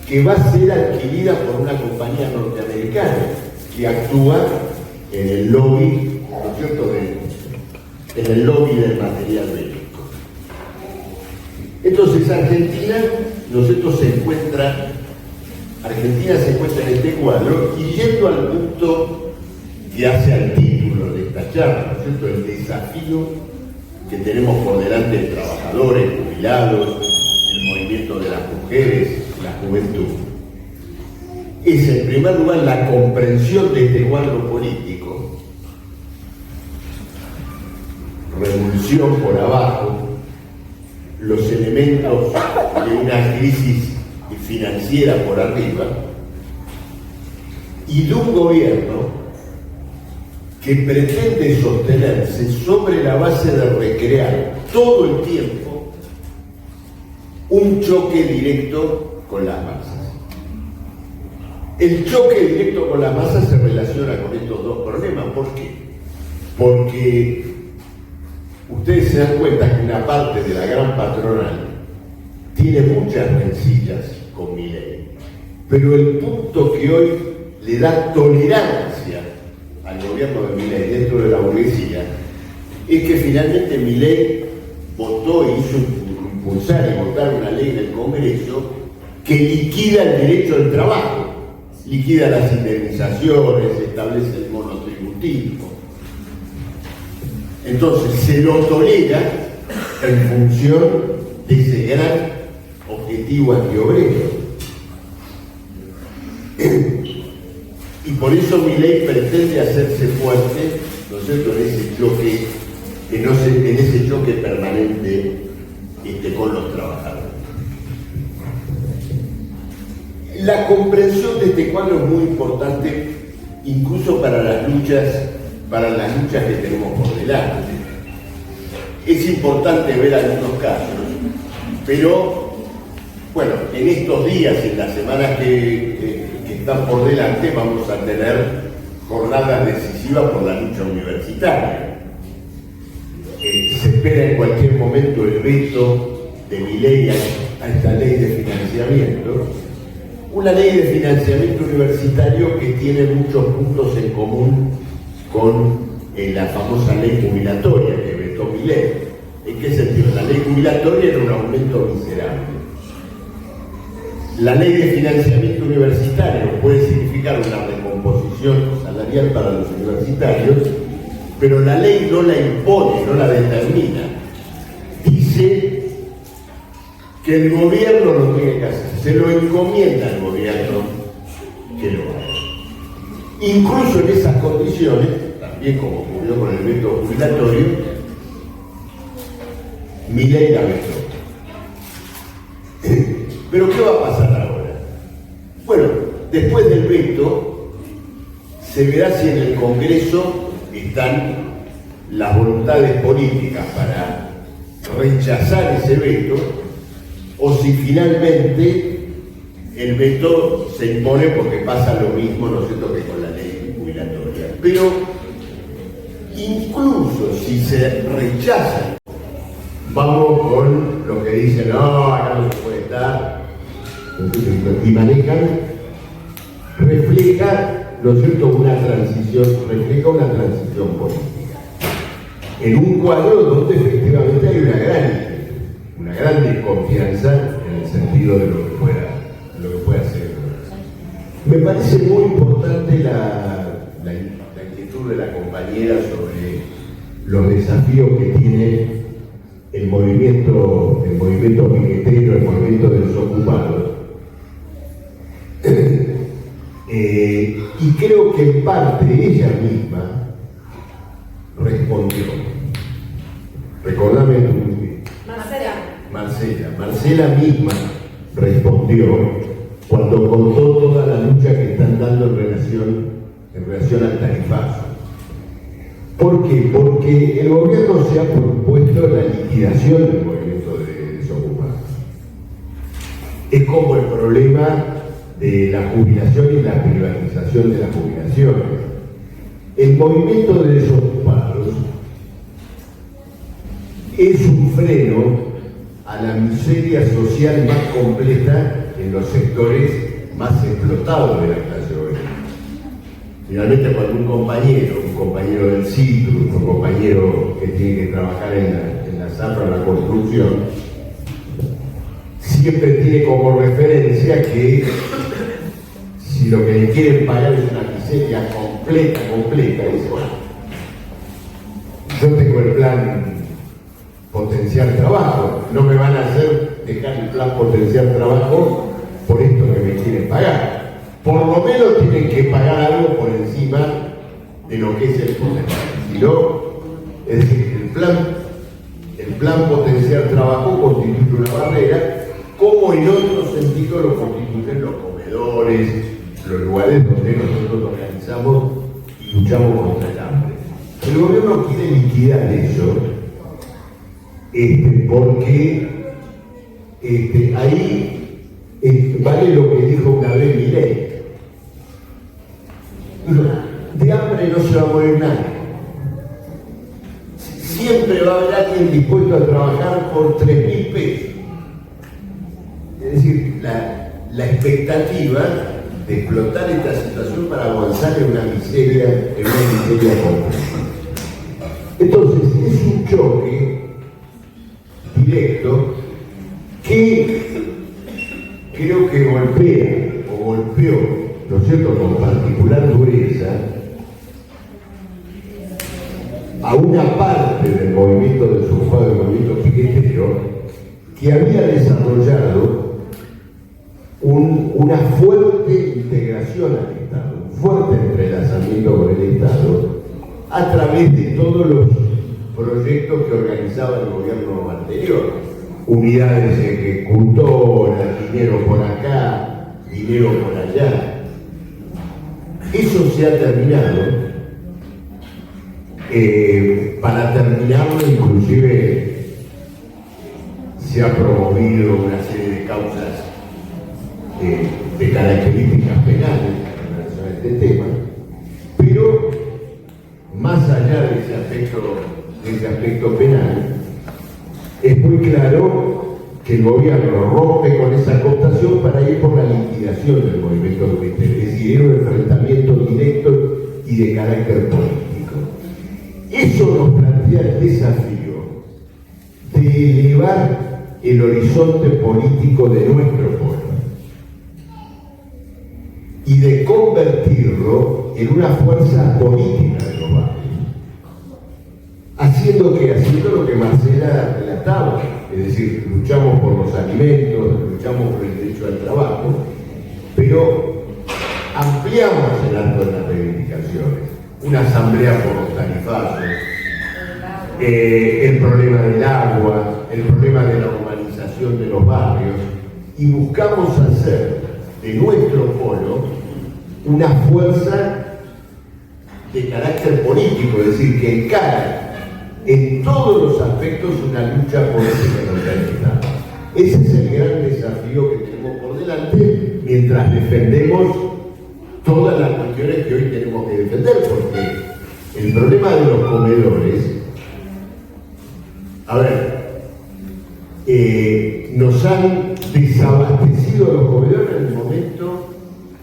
que va a ser adquirida por una compañía norteamericana que actúa en el lobby, ¿no es cierto?, en el lobby del material bélico. Entonces Argentina se encuentra en este cuadro, y yendo al punto que hace al título de esta charla, ¿no es cierto?, el desafío que tenemos por delante de trabajadores, jubilados, el movimiento de las mujeres, la juventud, es en primer lugar la comprensión de este cuadro político, revolución por abajo, los elementos de una crisis financiera por arriba, y de un gobierno que pretende sostenerse sobre la base de recrear todo el tiempo un choque directo con las masas. El choque directo con las masas se relaciona con estos dos problemas. ¿Por qué? Porque ustedes se dan cuenta que una parte de la gran patronal tiene muchas rencillas con Milei, pero el punto que hoy le da tolerancia al gobierno de Milei dentro de la burguesía es que finalmente Milei votó e hizo impulsar y votar una ley en el Congreso que liquida el derecho al trabajo, liquida las indemnizaciones, establece el monotributismo. Entonces se lo tolera en función de ese gran objetivo antiobrero. Y por eso Milei pretende hacerse fuerte, ¿no es cierto?, en ese choque permanente con los trabajadores. La comprensión de este cuadro es muy importante, incluso para las luchas que tenemos por delante. Es importante ver algunos casos, pero bueno, en estos días y en las semanas que están por delante vamos a tener jornadas decisivas por la lucha universitaria. Se espera en cualquier momento el veto de Milei a esta ley de financiamiento, una ley de financiamiento universitario que tiene muchos puntos en común con la famosa ley jubilatoria que vetó Milei. ¿En qué sentido? La ley jubilatoria era un aumento miserable. La ley de financiamiento universitario puede significar una recomposición salarial para los universitarios, pero la ley no la impone, no la determina. Dice que el gobierno lo tiene que hacer, se lo encomienda al gobierno que lo haga. Incluso en esas condiciones, también como ocurrió con el veto jubilatorio, Milei la vetó. Pero ¿qué va a pasar ahora? Bueno, después del veto se verá si en el Congreso están las voluntades políticas para rechazar ese veto, o si finalmente el veto se impone porque pasa lo mismo, ¿no es cierto?, que con la ley jubilatoria. Pero incluso si se rechaza, vamos con lo que dicen, no, acá no se puede estar, y manejan, refleja, ¿no es cierto?, refleja una transición política. En un cuadro donde efectivamente hay una gran desconfianza en el sentido de lo que pueda ser. Me parece muy importante la inquietud de la compañera sobre los desafíos que tiene el movimiento piquetero, el movimiento de los ocupados. Y creo que en parte ella misma respondió. Recordame Marcela misma respondió cuando contó toda la lucha que están dando en relación al tarifazo. ¿Por qué? Porque el gobierno se ha propuesto la liquidación del movimiento de desocupados. Es como el problema de la jubilación y la privatización de las jubilaciones. El movimiento de desocupados es un freno a la miseria social más completa en los sectores más explotados de la clase obrera. Finalmente, cuando un compañero del Citrus, un compañero que tiene que trabajar en la zafra, en la construcción, siempre tiene como referencia que si lo que le quieren pagar es una miseria completa, dice, bueno, yo tengo el plan potenciar trabajo, no me van a hacer dejar el plan potenciar trabajo por esto que me quieren pagar. Por lo menos tienen que pagar algo por encima de lo que es el potenciar. Si no, es decir, el plan potenciar trabajo constituye una barrera, como en otro sentido lo constituyen los comedores, los lugares donde nosotros organizamos y luchamos contra el hambre. El gobierno quiere liquidar eso, porque ahí vale lo que dijo una vez Milei. De hambre no se va a morir nadie. Siempre va a haber alguien dispuesto a trabajar por 3.000 pesos. Es decir, la expectativa de explotar esta situación para avanzar en una miseria completa. Entonces, es un choque directo que creo que golpeó, ¿no es cierto?, con particular dureza a una parte del movimiento desocupado, del movimiento piquetero, que había desarrollado una fuerte integración al Estado, un fuerte entrelazamiento con el Estado, a través de todos los proyectos que organizaba el gobierno anterior. Unidades ejecutoras, dinero por acá, dinero por allá. Eso se ha terminado. Para terminarlo, inclusive, se ha promovido una serie de causas de características penales en relación a este tema, pero más allá de ese aspecto penal, es muy claro que el gobierno rompe con esa cooptación para ir por la liquidación del movimiento piquetero, es decir, un enfrentamiento directo y de carácter político. Eso nos plantea el desafío de elevar el horizonte político de nuestro pueblo y de convertirlo en una fuerza política de los barrios, haciendo lo que Marcela relataba, es decir, luchamos por los alimentos, luchamos por el derecho al trabajo, pero ampliamos el arco de las reivindicaciones, una asamblea por los tarifazos, el problema del agua, el problema de la urbanización de los barrios, y buscamos hacer de nuestro polo una fuerza de carácter político, es decir, que encara en todos los aspectos una lucha política contra el Estado. Ese es el gran desafío que tenemos por delante mientras defendemos todas las cuestiones que hoy tenemos que defender, porque el problema de los comedores, a ver, nos han desabastecido los comedores en el momento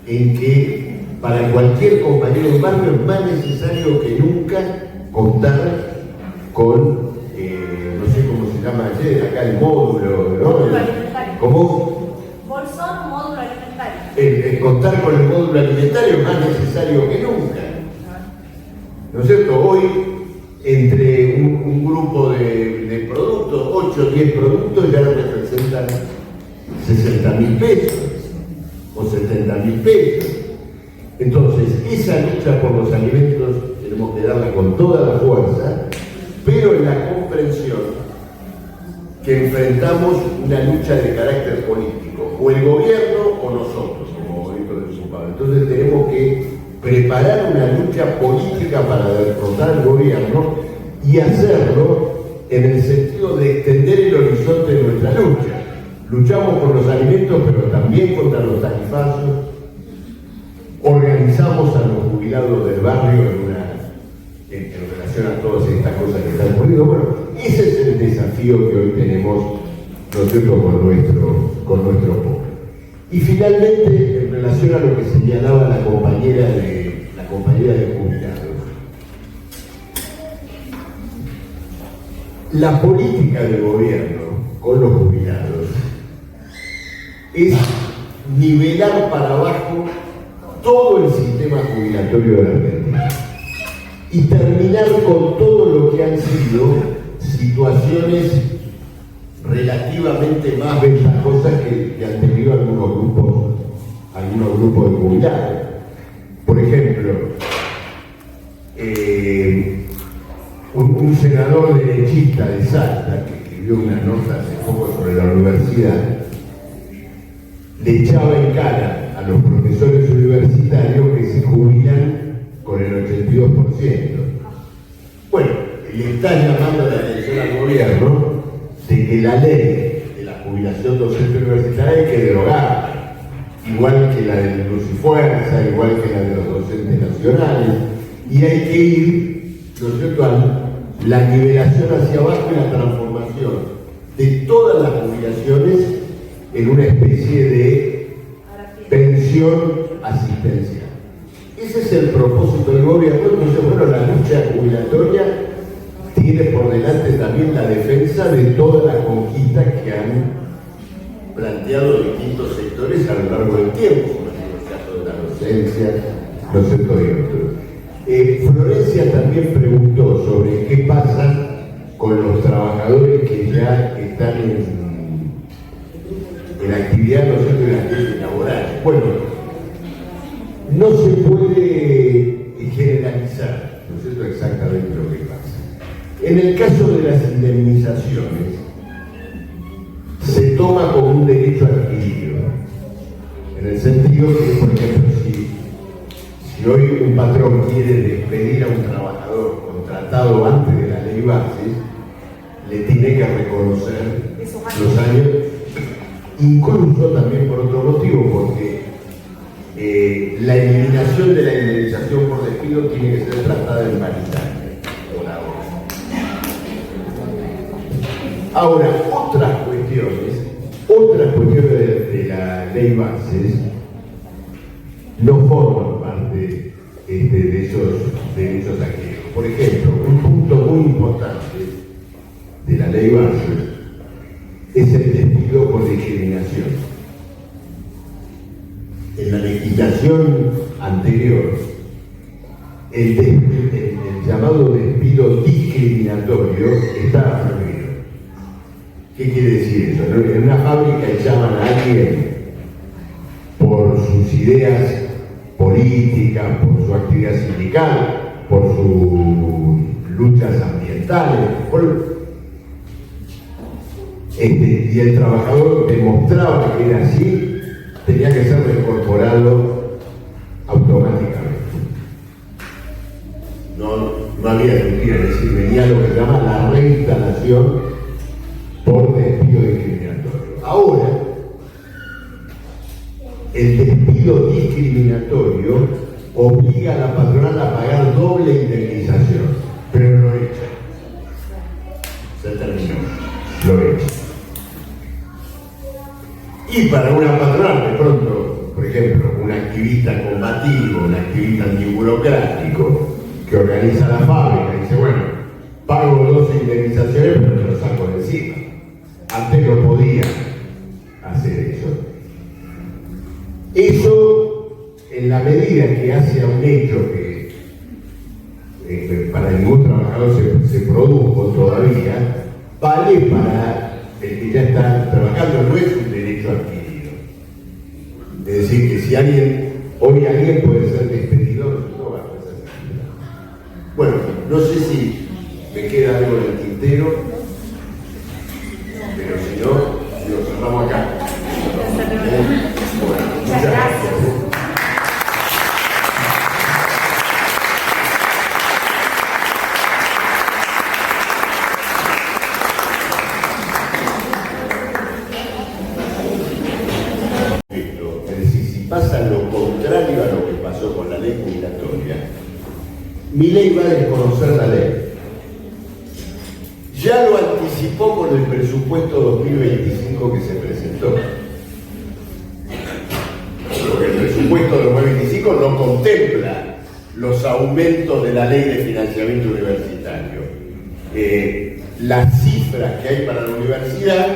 en que para cualquier compañero de barrio es más necesario que nunca contar con, no sé cómo se llama ayer, acá el módulo, ¿no? ¿Cómo? Bolsón, módulo alimentario. Contar con el módulo alimentario es más necesario que nunca. ¿No es cierto? Hoy, entre un grupo de productos, 8 o 10 productos ya representan 60.000 pesos o 70.000 pesos. Entonces, esa lucha por los alimentos tenemos que darla con toda la fuerza, pero en la comprensión que enfrentamos una lucha de carácter político, o el gobierno o nosotros, como dijo el diputado. Entonces tenemos que preparar una lucha política para derrotar al gobierno y hacerlo en el sentido de extender el horizonte de nuestra lucha. Luchamos por los alimentos, pero también contra los tarifazos. Organizamos a los jubilados del barrio en relación a todas estas cosas que están ocurriendo. Bueno, ese es el desafío que hoy tenemos nosotros con nuestro pueblo. Y finalmente, en relación a lo que señalaba la compañera de jubilados, la política del gobierno con los jubilados es nivelar para abajo todo el sistema jubilatorio de la Argentina y terminar con todo lo que han sido situaciones relativamente más ventajosas que han tenido algunos grupos de jubilados. Por ejemplo, un senador derechista de Salta que escribió una nota hace poco sobre la universidad le echaba en cara a los profesores universitarios que se jubilan con el 82%. Bueno, le está llamando la atención al gobierno de que la ley de la jubilación docente universitaria hay que derogar, igual que la de Luz y Fuerza, igual que la de los docentes nacionales, y hay que ir, ¿no es cierto?, a la nivelación hacia abajo y la transformación de todas las jubilaciones en una especie de pensión asistencial. Ese es el propósito del gobierno. Entonces, bueno, la lucha jubilatoria tiene por delante también la defensa de todas las conquistas que han planteado distintos sectores a lo largo del tiempo, como en el caso de la docencia, los sectores y otros. Florencia también preguntó sobre qué pasa con los trabajadores que ya están en actividad, ¿no es cierto?, en las leyes laborales. Bueno, no se puede generalizar, ¿no es cierto?, exactamente lo que pasa. En el caso de las indemnizaciones, se toma como un derecho adquirido, en el sentido que, por ejemplo, si hoy un patrón quiere despedir a un trabajador contratado antes de la ley bases, le tiene que reconocer los años, incluso también por otro motivo, porque la eliminación de la indemnización por despido tiene que ser tratada en paritaria, por ahora. Ahora, otras cuestiones de la ley bases no forman parte de esos derechos adquiridos. Por ejemplo, un punto muy importante de la ley bases es el despido por discriminación. En la legislación anterior, el llamado despido discriminatorio estaba prohibido. ¿Qué quiere decir eso? En una fábrica echaban a alguien por sus ideas políticas, por su actividad sindical, por sus luchas ambientales, y el trabajador demostraba que era así, tenía que ser reincorporado automáticamente. No había mentira, es decir, venía lo que se llama la indemnización por despido discriminatorio. Ahora, el despido discriminatorio obliga a la patronal a pagar doble indemnización, pero lo echa. Se terminó, lo echa. Y para una patronal, de pronto, por ejemplo, un activista combativo, un activista antiburocrático que organiza la fábrica y dice, bueno, pago 2 indemnizaciones, pero me lo saco de encima. Antes no podía hacer eso. Eso, en la medida que hace a un hecho que para ningún trabajador se produjo todavía, vale para el que ya está trabajando, no es un derecho adquirido. Es decir, que si hoy alguien puede ser despedido, no va a ser despedido. Bueno, no sé si me queda algo en el tintero, pero si no, lo cerramos acá. Bueno, muchas gracias. Es decir, si pasa lo contrario a lo que pasó con la ley jubilatoria, Milei va a desconocer la ley. Ya lo anticipó con el presupuesto 2025 que se presentó. Porque el presupuesto 2025 no contempla los aumentos de la ley de financiamiento universitario. Las cifras que hay para la universidad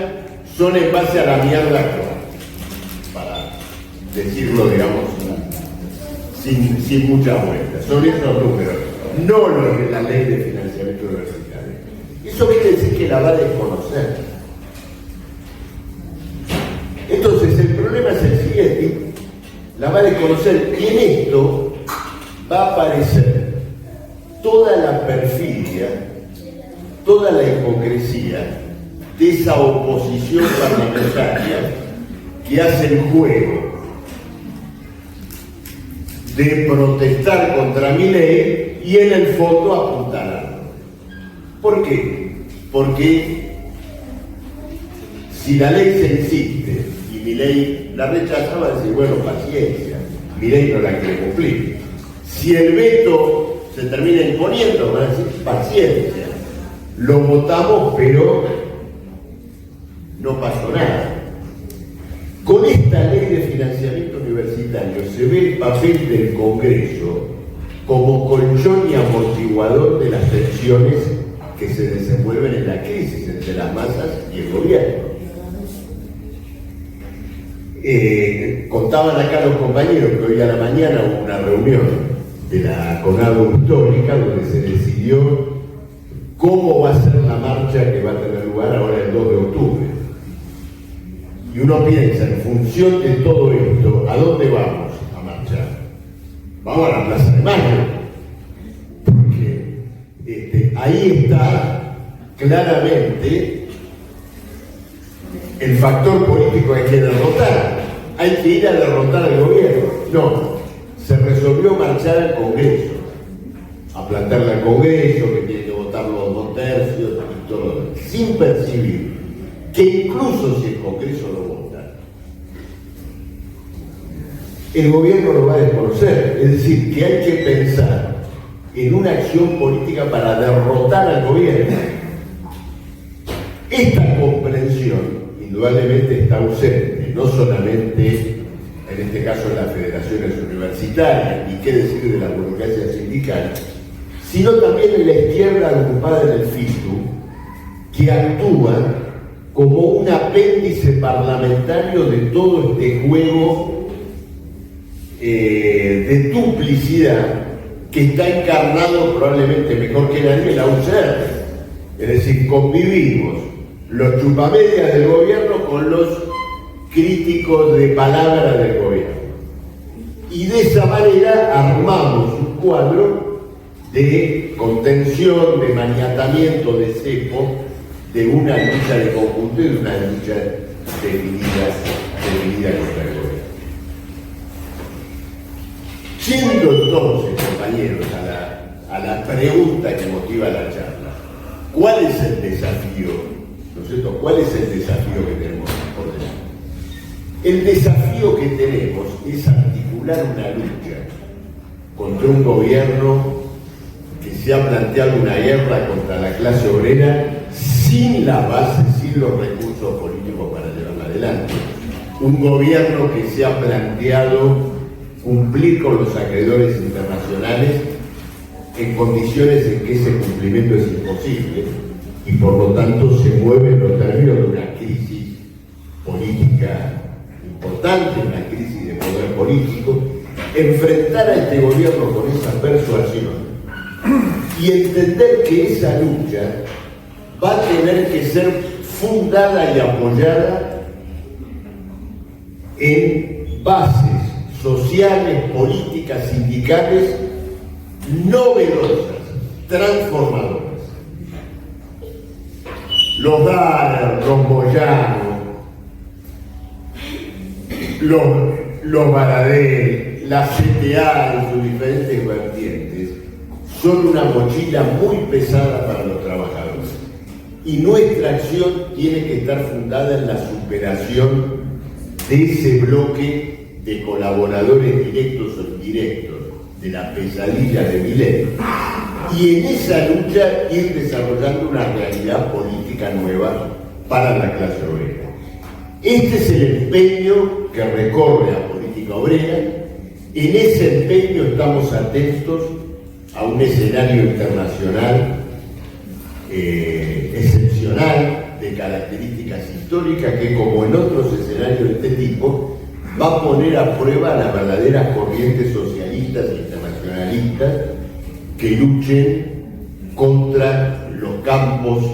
son en base a la mierda actual, para decirlo, digamos, sin mucha vuelta. Son esos números, no los de la ley de financiamiento universitario. Eso quiere decir que la va a desconocer. Entonces, el problema es el siguiente: la va a desconocer, y en esto va a aparecer toda la perfidia, toda la hipocresía de esa oposición parlamentaria que hace el juego de protestar contra Milei y en el fondo apuntalarlo. ¿Por qué? Porque si la ley se insiste y Milei la rechaza, va a decir, bueno, paciencia, Milei no la quiere cumplir. Si el veto se termina imponiendo, van a decir, paciencia, lo votamos, pero no pasó nada. Con esta ley de financiamiento universitario se ve el papel del Congreso como colchón y amortiguador de las tensiones que se desenvuelven en la crisis entre las masas y el gobierno. Contaban acá los compañeros que hoy a la mañana hubo una reunión de la CONADO histórica donde se decidió cómo va a ser la marcha que va a tener lugar ahora el 2 de octubre. Y uno piensa, en función de todo esto, ¿a dónde vamos a marchar? Vamos a la Plaza de Mayo, porque ahí está claramente el factor político que hay que derrotar. Hay que ir a derrotar al gobierno. No, se resolvió marchar al Congreso, a plantearle al Congreso que tiene que votar los 2/3 y todo, sin percibir que incluso si el Congreso lo vota, el gobierno lo va a desconocer. Es decir, que hay que pensar en una acción política para derrotar al gobierno. Esta comprensión indudablemente está ausente, no solamente en este caso en las federaciones universitarias, y qué decir de la burocracia sindical, sino también en la izquierda agrupada en el FITU, que actúa como un apéndice parlamentario de todo este juego de duplicidad que está encarnado probablemente mejor que nadie en la UCR. Es decir, convivimos los chupamedias del gobierno con los críticos de palabra del gobierno. Y de esa manera armamos un cuadro de contención, de maniatamiento, de cepo, de una lucha de conjunto y de una lucha definida contra el gobierno. Yendo entonces, compañeros, a la pregunta que motiva la charla: ¿Cuál es el desafío? ¿No es cierto? ¿Cuál es el desafío que tenemos por delante? El desafío que tenemos es articular una lucha contra un gobierno que se ha planteado una guerra contra la clase obrera sin las bases, sin los recursos políticos para llevarla adelante. Un gobierno que se ha planteado cumplir con los acreedores internacionales en condiciones en que ese cumplimiento es imposible y por lo tanto se mueve en los términos de una crisis política importante, una crisis de poder político. Enfrentar a este gobierno con esa persuasión y entender que esa lucha va a tener que ser fundada y apoyada en bases sociales, políticas, sindicales novedosas, transformadoras. Los Daler, los Moyano, los Baradel, la CTA en sus diferentes vertientes son una mochila muy pesada para los trabajadores. Y nuestra acción tiene que estar fundada en la superación de ese bloque de colaboradores directos o indirectos de la pesadilla de Milei. Y en esa lucha ir desarrollando una realidad política nueva para la clase obrera. Este es el empeño que recorre a Política Obrera. En ese empeño estamos atentos a un escenario internacional excepcional, de características históricas, que como en otros escenarios de este tipo, va a poner a prueba las verdaderas corrientes socialistas e internacionalistas que luchen contra los campos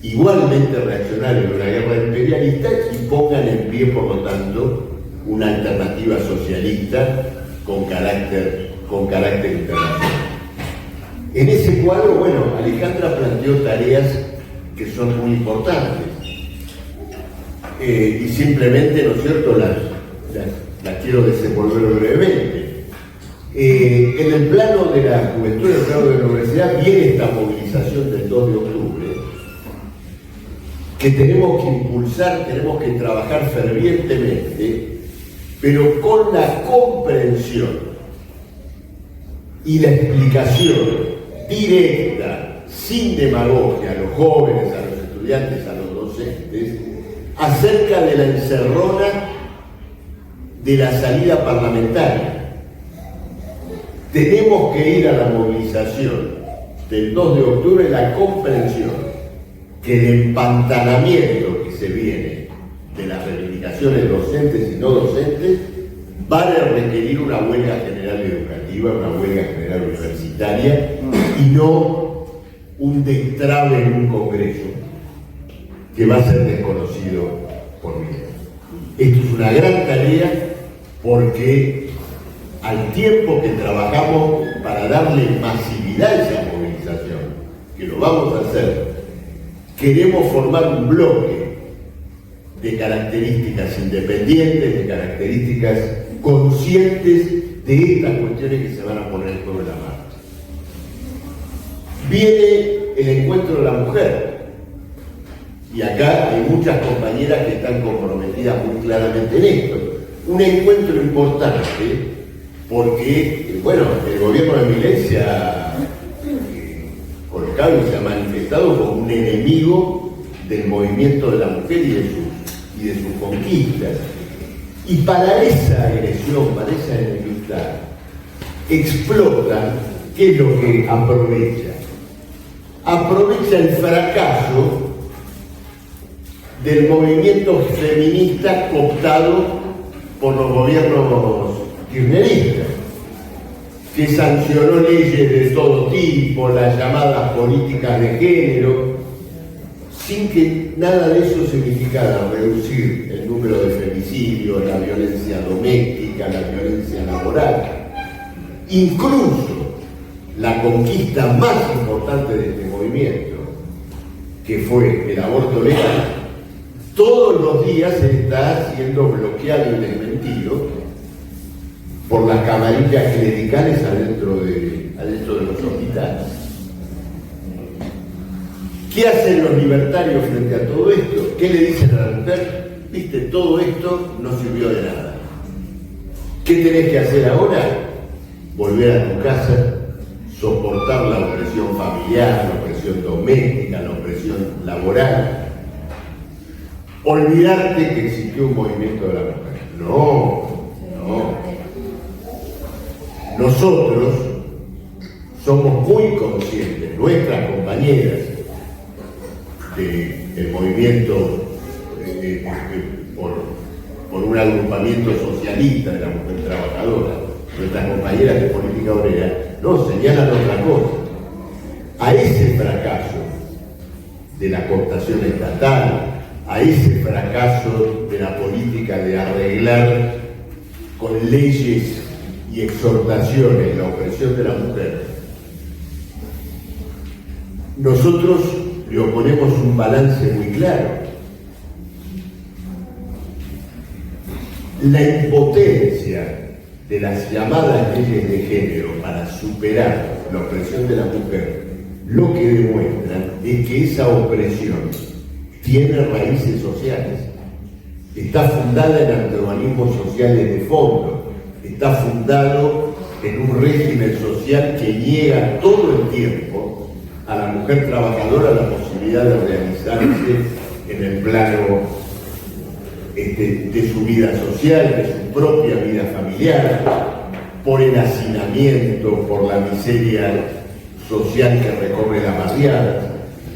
igualmente reaccionarios de una guerra imperialista y pongan en pie, por lo tanto, una alternativa socialista con carácter internacional. En ese cuadro, bueno, Alejandra planteó tareas que son muy importantes y simplemente, ¿no es cierto?, las quiero desenvolver brevemente. En el plano de la juventud, en el plano de la universidad, viene esta movilización del 2 de octubre que tenemos que impulsar, tenemos que trabajar fervientemente, pero con la comprensión y la explicación directa, sin demagogia, a los jóvenes, a los estudiantes, a los docentes, acerca de la encerrona de la salida parlamentaria. Tenemos que ir a la movilización del 2 de octubre en la comprensión que el empantanamiento que se viene de las reivindicaciones docentes y no docentes va a requerir una huelga general educativa, una huelga general universitaria y no un destrabe en un congreso que va a ser desconocido por mí. Esto es una gran tarea porque al tiempo que trabajamos para darle masividad a esa movilización, que lo vamos a hacer, queremos formar un bloque de características independientes, de características conscientes de estas cuestiones que se van a poner sobre la marcha. Viene el encuentro de la mujer, y acá hay muchas compañeras que están comprometidas muy claramente en esto. Un encuentro importante porque, bueno, el gobierno de Milei se ha colocado y se ha manifestado como un enemigo del movimiento de la mujer y de sus conquistas. Y para esa agresión, para esa enemistad, explota, ¿qué es lo que aprovecha? Aprovecha el fracaso del movimiento feminista cooptado por los gobiernos kirchneristas, que sancionó leyes de todo tipo, las llamadas políticas de género, sin que nada de eso significara reducir el número de femicidios, la violencia doméstica, la violencia laboral. Incluso la conquista más importante de este movimiento, que fue el aborto legal, todos los días está siendo bloqueado y desmentido por las camarillas clericales adentro de los hospitales. ¿Qué hacen los libertarios frente a todo esto? ¿Qué le dicen a la mujer? Viste, todo esto no sirvió de nada. ¿Qué tenés que hacer ahora? Volver a tu casa, soportar la opresión familiar, la opresión doméstica, la opresión laboral. Olvidarte que existió un movimiento de la mujer. No. Nosotros somos muy conscientes, nuestras compañeras del movimiento por un agrupamiento socialista de la mujer trabajadora, nuestras compañeras de política obrera, no señalan otra cosa. A ese fracaso de la cooptación estatal, a ese fracaso de la política de arreglar con leyes y exhortaciones la opresión de la mujer, nosotros le oponemos un balance muy claro. La impotencia de las llamadas leyes de género para superar la opresión de la mujer, lo que demuestra es que esa opresión tiene raíces sociales, está fundada en antagonismos sociales de fondo, está fundado en un régimen social que niega todo el tiempo a la mujer trabajadora la posibilidad de organizarse en el plano de su vida social, de su propia vida familiar, por el hacinamiento, por la miseria social que recorre las barriadas.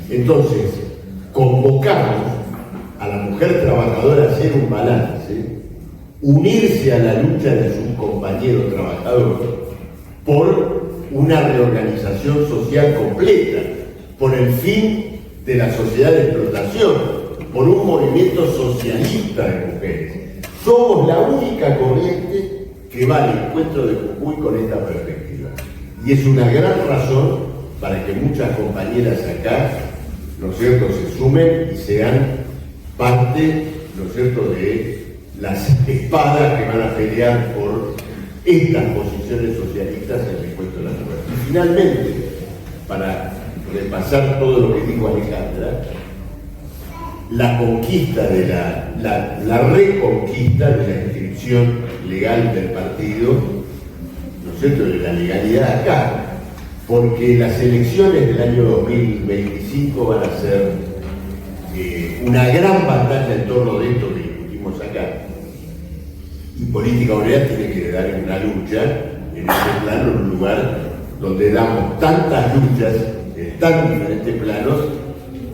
Entonces, convocamos a la mujer trabajadora a hacer un balance, unirse a la lucha de sus compañeros trabajadores por una reorganización social completa, por el fin de la sociedad de explotación, por un movimiento socialista de mujeres. Somos la única corriente que va al encuentro de Jujuy con esta perspectiva. Y es una gran razón para que muchas compañeras acá, ¿no es cierto?, se sumen y sean parte, ¿no es cierto?, de las espadas que van a pelear por estas posiciones socialistas en el encuentro de la mujer. Y finalmente, para repasar todo lo que dijo Alejandra, la conquista de la reconquista de la inscripción legal del partido, ¿no es cierto?, de la legalidad acá, porque las elecciones del año 2025 van a ser una gran batalla en torno de esto que discutimos acá. Y política obrera tiene que dar una lucha en este plano, en un lugar donde damos tantas luchas en tan diferentes planos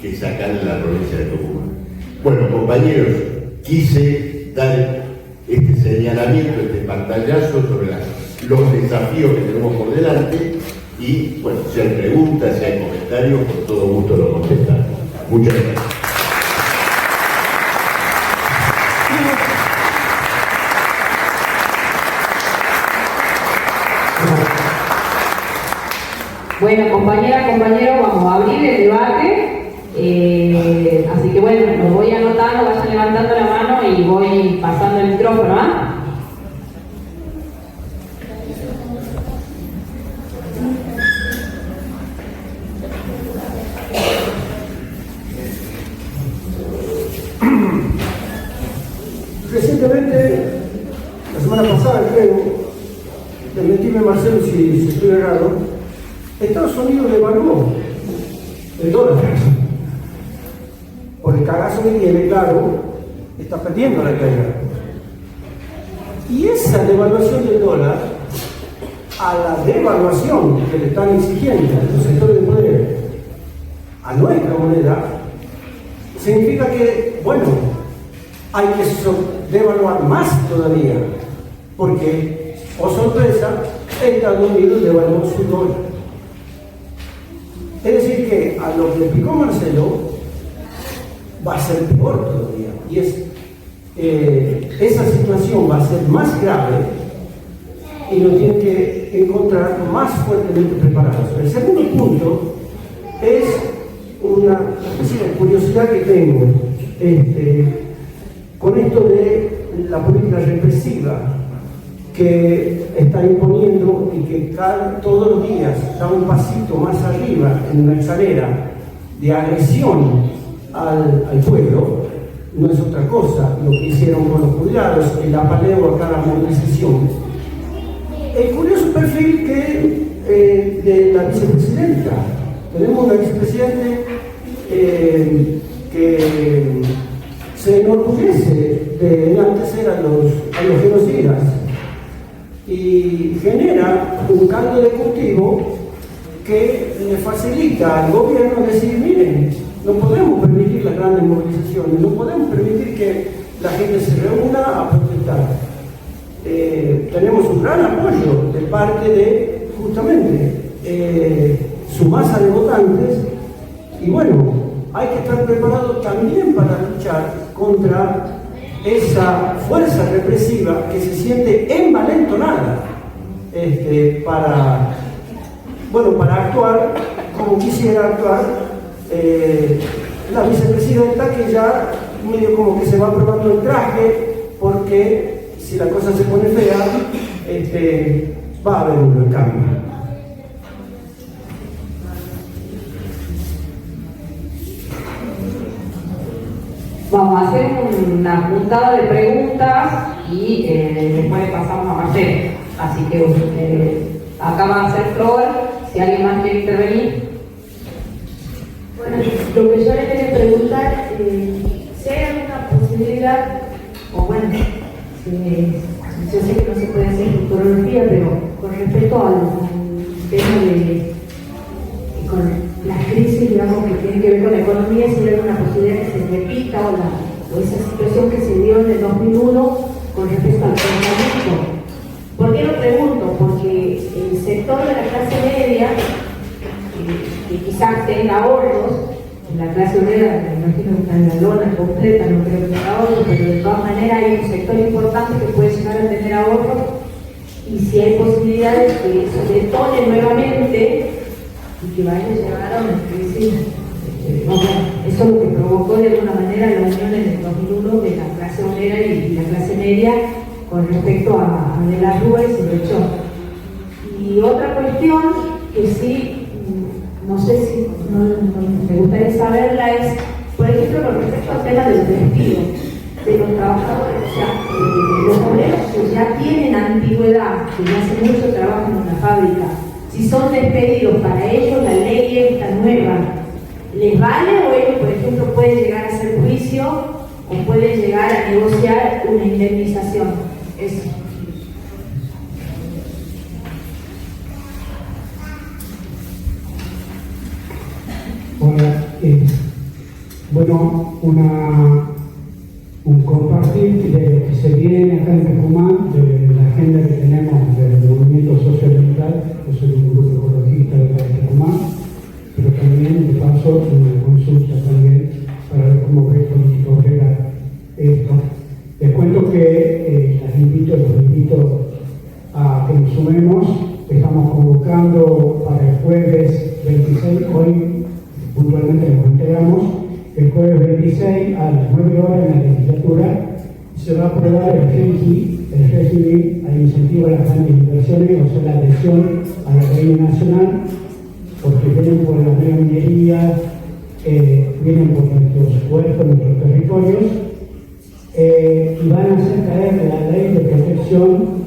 que es acá en la provincia de Tucumán. Bueno, compañeros, quise dar este señalamiento, este pantallazo sobre los desafíos que tenemos por delante y, bueno, si hay preguntas, si hay comentarios, con todo gusto lo contestamos. Muchas gracias. Bueno, compañera, compañero, vamos a abrir el debate. Así que bueno, los voy anotando, vayan levantando la mano y voy pasando el micrófono, ¿ah? Recientemente, la semana pasada creo, permitime Marcelo si estoy errado, Estados Unidos devaluó el dólar. Por el cagazo que tiene, claro, está perdiendo la guerra. Y esa devaluación del dólar, a la devaluación que le están exigiendo los sectores de poder a nuestra moneda, significa que, bueno, hay que devaluar más todavía, porque, oh sorpresa, Estados Unidos devaluó su dólar. Es decir que a lo que explicó Marcelo va a ser peor todavía, y esa situación va a ser más grave y nos tiene que encontrar más fuertemente preparados. El segundo punto es una curiosidad que tengo con esto de la política represiva que está imponiendo y que todos los días da un pasito más arriba en una escalera de agresión al pueblo, no es otra cosa lo que hicieron con los jubilados, el apaleo a cada movilización. El curioso perfil de la vicepresidenta. Tenemos una vicepresidente que se enorgullece de enaltecer a los genocidas y genera un caldo de cultivo que le facilita al gobierno decir, miren, no podemos permitir las grandes movilizaciones, no podemos permitir que la gente se reúna a protestar. Tenemos un gran apoyo de parte de, justamente, su masa de votantes, y bueno, hay que estar preparados también para luchar contra esa fuerza represiva que se siente envalentonada para actuar como quisiera actuar la vicepresidenta, que ya medio como que se va probando el traje, porque si la cosa se pone fea, va a haber un cambio. Vamos a hacer una juntada de preguntas y después pasamos a Marcelo. Así que acá va a ser Flor, si alguien más quiere intervenir. Bueno, lo que yo le quería preguntar, si hay alguna posibilidad, o bueno, yo sé que no se puede hacer futurología, pero con respecto al tema de con las crisis, digamos, que tienen que ver con la economía, si hay alguna posibilidad que se repita o esa situación que se dio en el 2001 con respecto al pensamiento. ¿Por qué lo pregunto? Porque el sector de la clase media, que quizás tenga ahorros, la clase obrera, me imagino que está en la lona completa, no creo que tenga ahorros, pero de todas maneras hay un sector importante que puede llegar a tener ahorros, y si hay posibilidades que eso detone nuevamente y que vaya a llegar a una crisis. Eso es lo que provocó de alguna manera la unión en el 2001 de la clase obrera y la clase media con respecto a de la Rúa y Cervechón. Y otra cuestión que sí, no sé si me gustaría saberla, es, por ejemplo, con respecto al tema del despido de los trabajadores, o sea, los obreros que ya tienen antigüedad, que ya hace mucho trabajo en una fábrica, si son despedidos, para ellos la ley esta nueva, ¿les vale o ellos, por ejemplo, pueden llegar a hacer juicio o pueden llegar a negociar una indemnización? Eso. Hola, bueno, un compartir de lo que se viene acá en Tucumán, de la agenda que tenemos del movimiento socioambiental. Yo soy un grupo ecologista de acá de Tucumán, pero también de paso una consulta también para ver cómo ve política obrera esto. Les cuento que los invito a que nos sumemos. Estamos convocando para el jueves 26, hoy puntualmente nos enteramos, el jueves 26 a las 9 horas en la legislatura se va a aprobar el régimen al incentivo a las grandes inversiones, o sea, la adhesión a la ley nacional, porque vienen por la megaminería, vienen por nuestros puertos, nuestros territorios, y van a hacer caer la ley de protección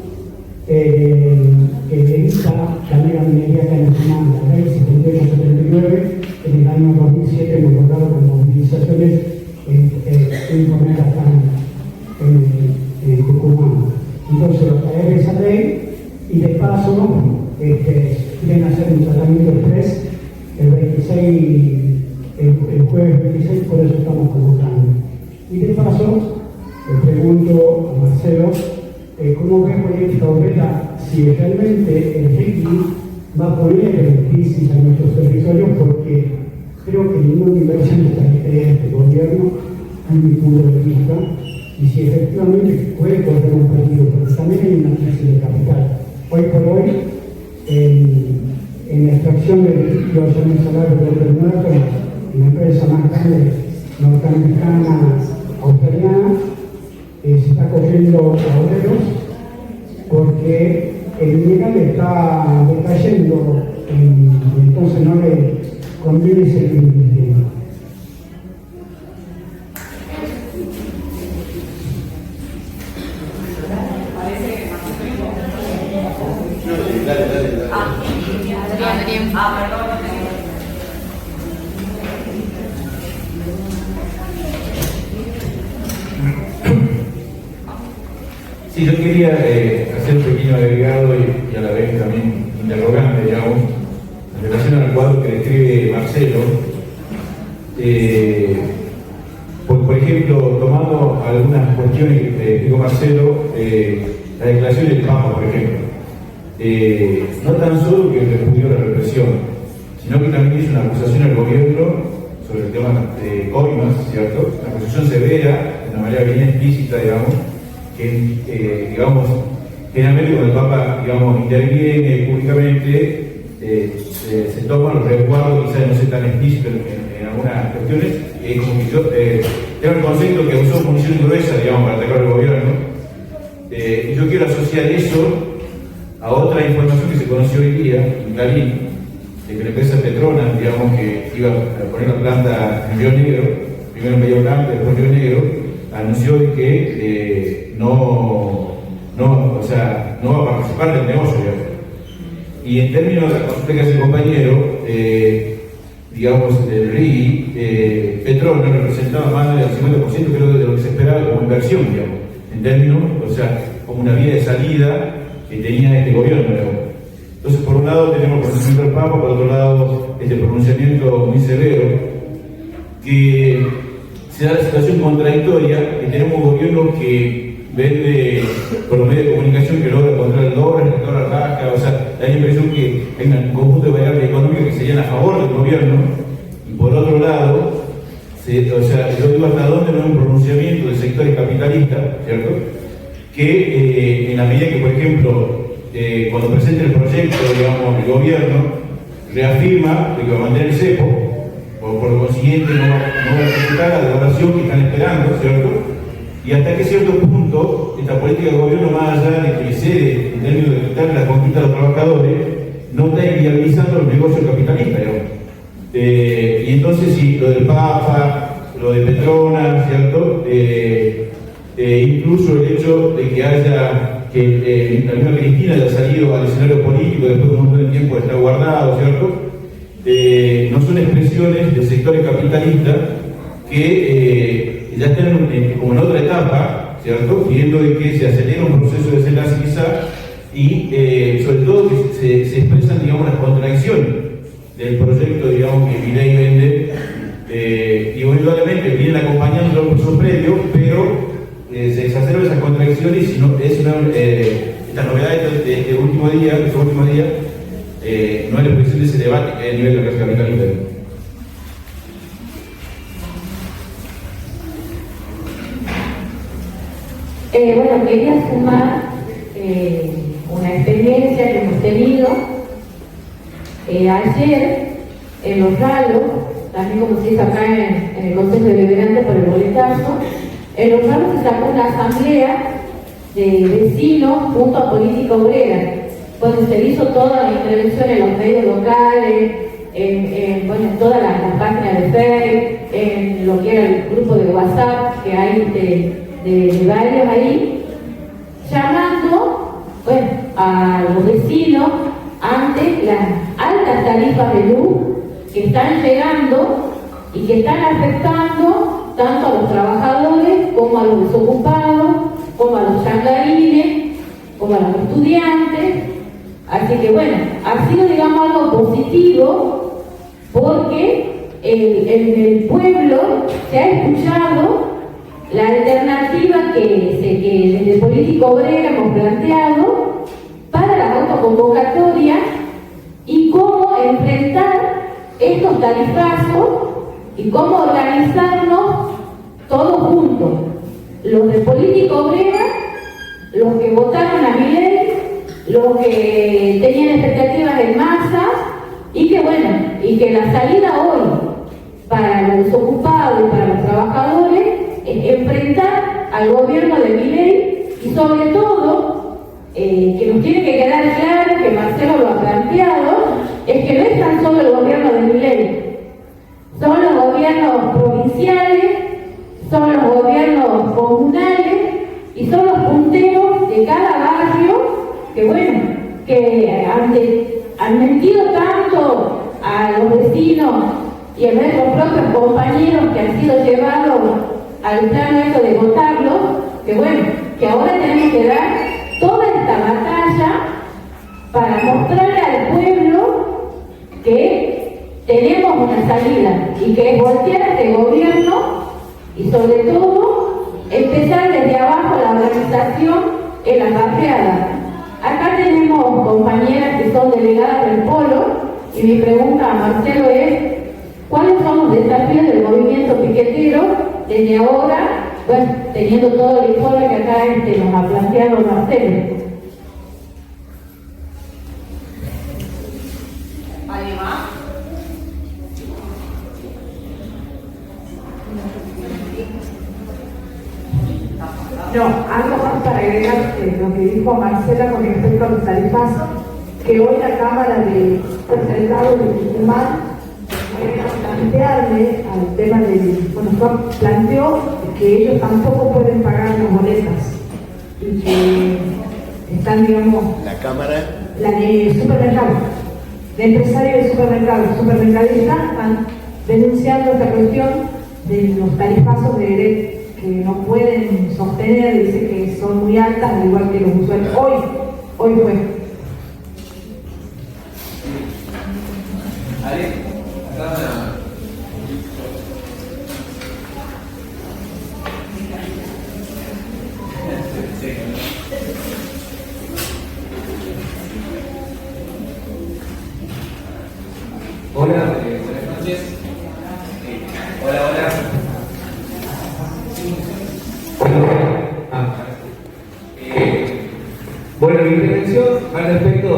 que evita la megaminería acá en Tucumán, la ley 7179. En el año 2007 hemos logrado con movilizaciones imponer acá en Tucumán. Entonces, va a caer esa ley y de paso quieren hacer un tratamiento express el jueves 26, por eso estamos convocando. Y de paso, le pregunto a Marcelo, ¿cómo ve política obrera si realmente el RICI va a poner en crisis a nuestros territorios? Porque creo que ninguna inversión está en este gobierno, en mi punto de vista, y si efectivamente puede correr un peligro, porque también hay una crisis de capital. Hoy por hoy, en la extracción de litio, ya me salario de muerto, en la empresa más grande norteamericana, australiana, se está corriendo a obreros porque el mineral está decayendo, y entonces no le conviene seguir invirtiendo. Sí, yo quería hacer un pequeño agregado y a la vez también interrogante, digamos, en relación al cuadro que describe Marcelo. Por ejemplo, tomando algunas cuestiones que dijo Marcelo, la declaración del Papa, por ejemplo, no tan solo que repudió la represión, sino que también hizo una acusación al gobierno sobre el tema de coimas, ¿cierto? Una acusación severa, de una manera bien explícita, digamos, que digamos, generalmente cuando el Papa, digamos, interviene públicamente, se toman los resguardos, quizás no sé tan explícito en algunas cuestiones, como que yo tengo el concepto que usó munición gruesa, digamos, para atacar al gobierno, y yo quiero asociar eso a otra información que se conoció hoy día en Cali, de que la empresa Petronas, digamos, que iba a poner la planta en Río Negro, primero en Bahía Blanca, después en Río Negro, anunció que no va a participar del negocio, digamos. Y en términos de la consulta que hace el compañero, digamos, del RIGI, Petronas representaba más del 50% creo de lo que se esperaba como inversión, digamos, en términos, o sea, como una vía de salida que tenía este gobierno, digamos. Entonces, por un lado tenemos el pronunciamiento del Papa, por otro lado este pronunciamiento muy severo, que se da la situación contradictoria, que tenemos un gobierno que vende por los medios de comunicación que logra controlar el dólar baja, o sea, da la impresión que hay un conjunto de variables económicas que serían a favor del gobierno, y por otro lado, o sea, yo digo hasta dónde no hay un pronunciamiento de sectores capitalistas, ¿cierto? Que en la medida que, por ejemplo, cuando presenta el proyecto, digamos, el gobierno reafirma que va a mantener el cepo, por lo consiguiente no va a ejecutar la devaluación que están esperando, ¿cierto? Y hasta que cierto punto, esta política del gobierno, más allá de que cede en términos de quitarle la conquista a los trabajadores, no está inviabilizando los negocios capitalistas, digamos. Y entonces, si lo del Papa, lo de Petronas, ¿cierto? Incluso el hecho de que haya que la misma Cristina haya salido al escenario político después de un montón de tiempo de estar guardado, ¿cierto? No son expresiones de sectores capitalistas que ya están como en otra etapa, ¿cierto? Pidiendo de que se acelere un proceso de desenlace quizá y sobre todo que se expresan, digamos, las contradicciones del proyecto, digamos, que Milei vende, y eventualmente vienen acompañando los procesos previos, pero se exacerban esas contradicciones y no, estas novedades de este último día, no es la expresión de ese debate que hay a nivel de la clase capitalista. Bueno, quería sumar una experiencia que hemos tenido ayer en Los Ralos, también como se hizo acá en el Consejo Deliberante por el boletazo. En Los Ralos se sacó una asamblea de vecinos junto a Política Obrera, donde se hizo toda la intervención en los medios locales, en todas las páginas de Facebook, en lo que era el grupo de WhatsApp que hay de varios ahí, llamando a los vecinos ante las altas tarifas de luz que están llegando y que están afectando tanto a los trabajadores como a los desocupados, como a los changarines, como a los estudiantes. Así que bueno, ha sido, digamos, algo positivo porque en el pueblo se ha escuchado la alternativa que desde Política Obrera hemos planteado para la autoconvocatoria y cómo enfrentar estos tarifazos y cómo organizarnos todos juntos, los de Política Obrera, los que votaron a Milei, los que tenían expectativas en masa, y que la salida hoy para los desocupados y para los trabajadores es enfrentar al gobierno de Milei, y sobre todo que nos tiene que quedar claro, que Marcelo lo ha planteado, es que no es tan solo el gobierno de Milei, son los gobiernos provinciales, son los gobiernos comunales y son los punteros de cada barrio que ante han mentido tanto a los vecinos y a nuestros propios compañeros que han sido llevados al plano esto de votarlos, que bueno, que ahora tenemos que dar toda esta batalla para mostrarle al pueblo que tenemos una salida y que es voltear a este gobierno y sobre todo empezar desde abajo la organización en la barriada. Acá tenemos compañeras que son delegadas del Polo y mi pregunta a Marcelo es ¿cuáles son los desafíos del movimiento piquetero desde ahora, bueno, teniendo todo el informe que acá nos ha planteado Marcelo? ¿Alguien más? No, algo más para agregar lo que dijo Marcela con respecto a los tarifazos, que hoy la Cámara de Representados de Tucumán plantearle al tema del, bueno, planteó que ellos tampoco pueden pagar las boletas y que están, digamos, La Cámara. la de supermercados, de empresarios de supermercadistas están denunciando esta cuestión de los tarifazos de ERET que no pueden sostener, dice que son muy altas, al igual que los usuarios. Hoy fue. Ale, acá hola, buenas noches. Hola. Bueno, mi intervención va respecto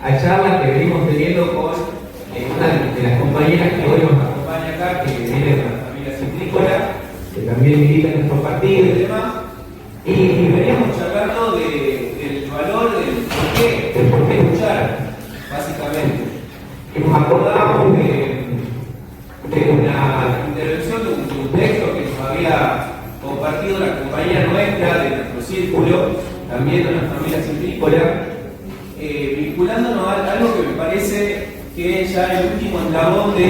a charlas que venimos teniendo con una de las compañeras que hoy nos acompaña acá, que viene de una familia citrícola, que también milita en nuestro partido y demás, y veníamos charlando del valor, del por qué luchar, básicamente. Y nos acordamos de una intervención de un texto que nos había compartido una compañera nuestra de nuestro círculo, también de una familia citrícola, vinculándonos a algo que me parece que es ya el último eslabón de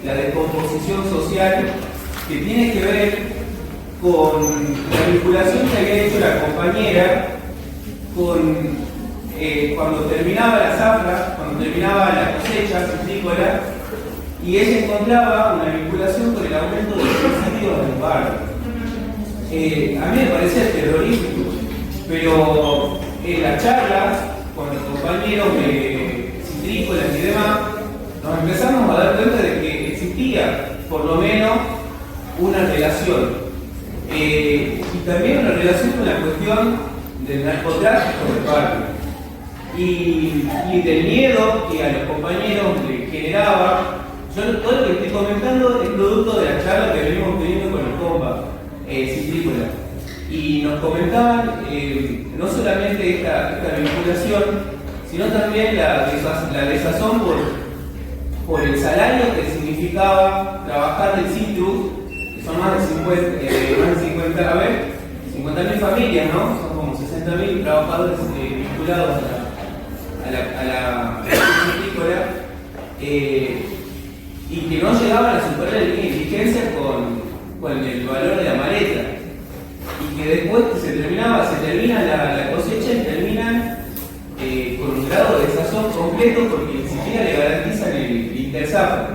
la descomposición social, que tiene que ver con la vinculación que había hecho la compañera con cuando terminaba la zafra, cuando terminaba la cosecha citrícola, y ella encontraba una vinculación con el aumento de los suicidios en el barrio. A mí me parecía terrorífico, pero en las charlas con los compañeros citrícolas y demás, nos empezamos a dar cuenta de que existía por lo menos una relación, y también una relación con la cuestión del narcotráfico del barrio y del miedo que a los compañeros les generaba. Yo todo lo que estoy comentando es producto de la charla que venimos teniendo con los compas citrícolas, y nos comentaban no solamente esta vinculación, sino también la desazón por el salario que significaba trabajar del citrus, que son más de 50.000 familias, ¿no? Son como 60.000 trabajadores vinculados a la citrícola, y que no llegaban a superar la línea de indigencia con el valor de la maleta, y que después se termina la cosecha y terminan con un grado de desazón completo porque ni siquiera le garantizan el interzafra.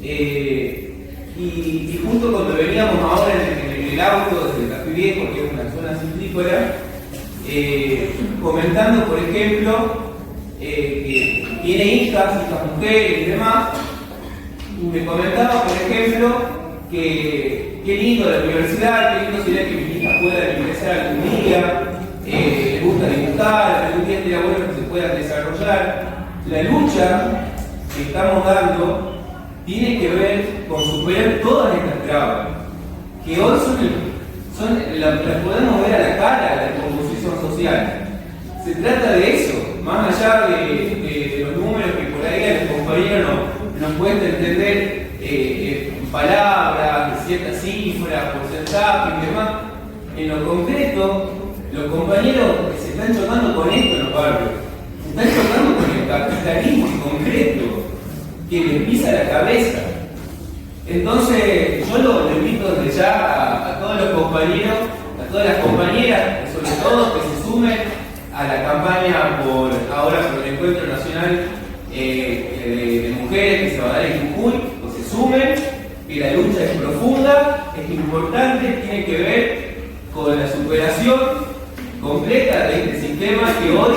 Y justo cuando veníamos ahora en el auto desde Café Viejo, que es una zona citrícola, comentando, por ejemplo, que tiene hijas mujeres y demás, y me comentaba, por ejemplo, que qué lindo la universidad, qué lindo sería que mis hijas puedan ingresar algún día, les gusta dibujar, algún día sería bueno que se puedan desarrollar. La lucha que estamos dando tiene que ver con superar todas estas trabas, que hoy las podemos ver a la cara de la composición social. Se trata de eso, más allá de los números que por ahí a los compañeros nos cuesta entender palabras, ciertas cifras, porcentajes y demás. En lo concreto, los compañeros se están chocando con esto en los barrios. Se están chocando con el capitalismo en concreto, que les pisa la cabeza. Entonces, yo lo invito desde ya a todos los compañeros, a todas las compañeras, y sobre todo que se sumen a la campaña ahora por el Encuentro Nacional de Mujeres que se va a dar en Jujuy, que se sumen, que la lucha es profunda, es importante, tiene que ver con la superación completa de este sistema que hoy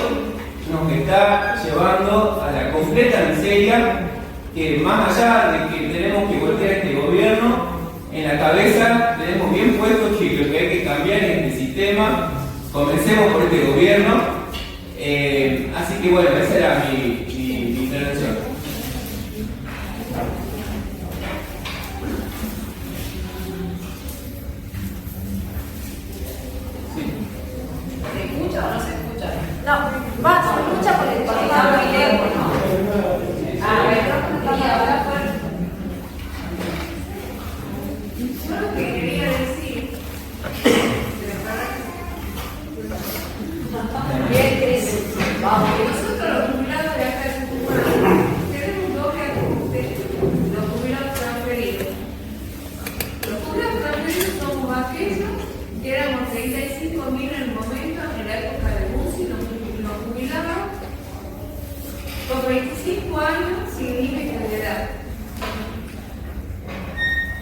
nos está llevando a la completa miseria, que más allá de que tenemos que voltear a este gobierno, en la cabeza tenemos bien puesto que lo que hay que cambiar es este sistema. Comencemos por este gobierno. Así que bueno, esa era mi intervención. ¿Se escucha o no se escucha? No, se escucha porque está muy lejos, ¿no? Yo lo que quería decir, vamos, que nosotros los jubilados de acá de Tucumán tenemos dos reajustes, los jubilados transferidos. Los jubilados transferidos somos aquellos que éramos 35.000 en el momento, en la época de Bussi, nos jubilaban con 25 años sin límite de edad.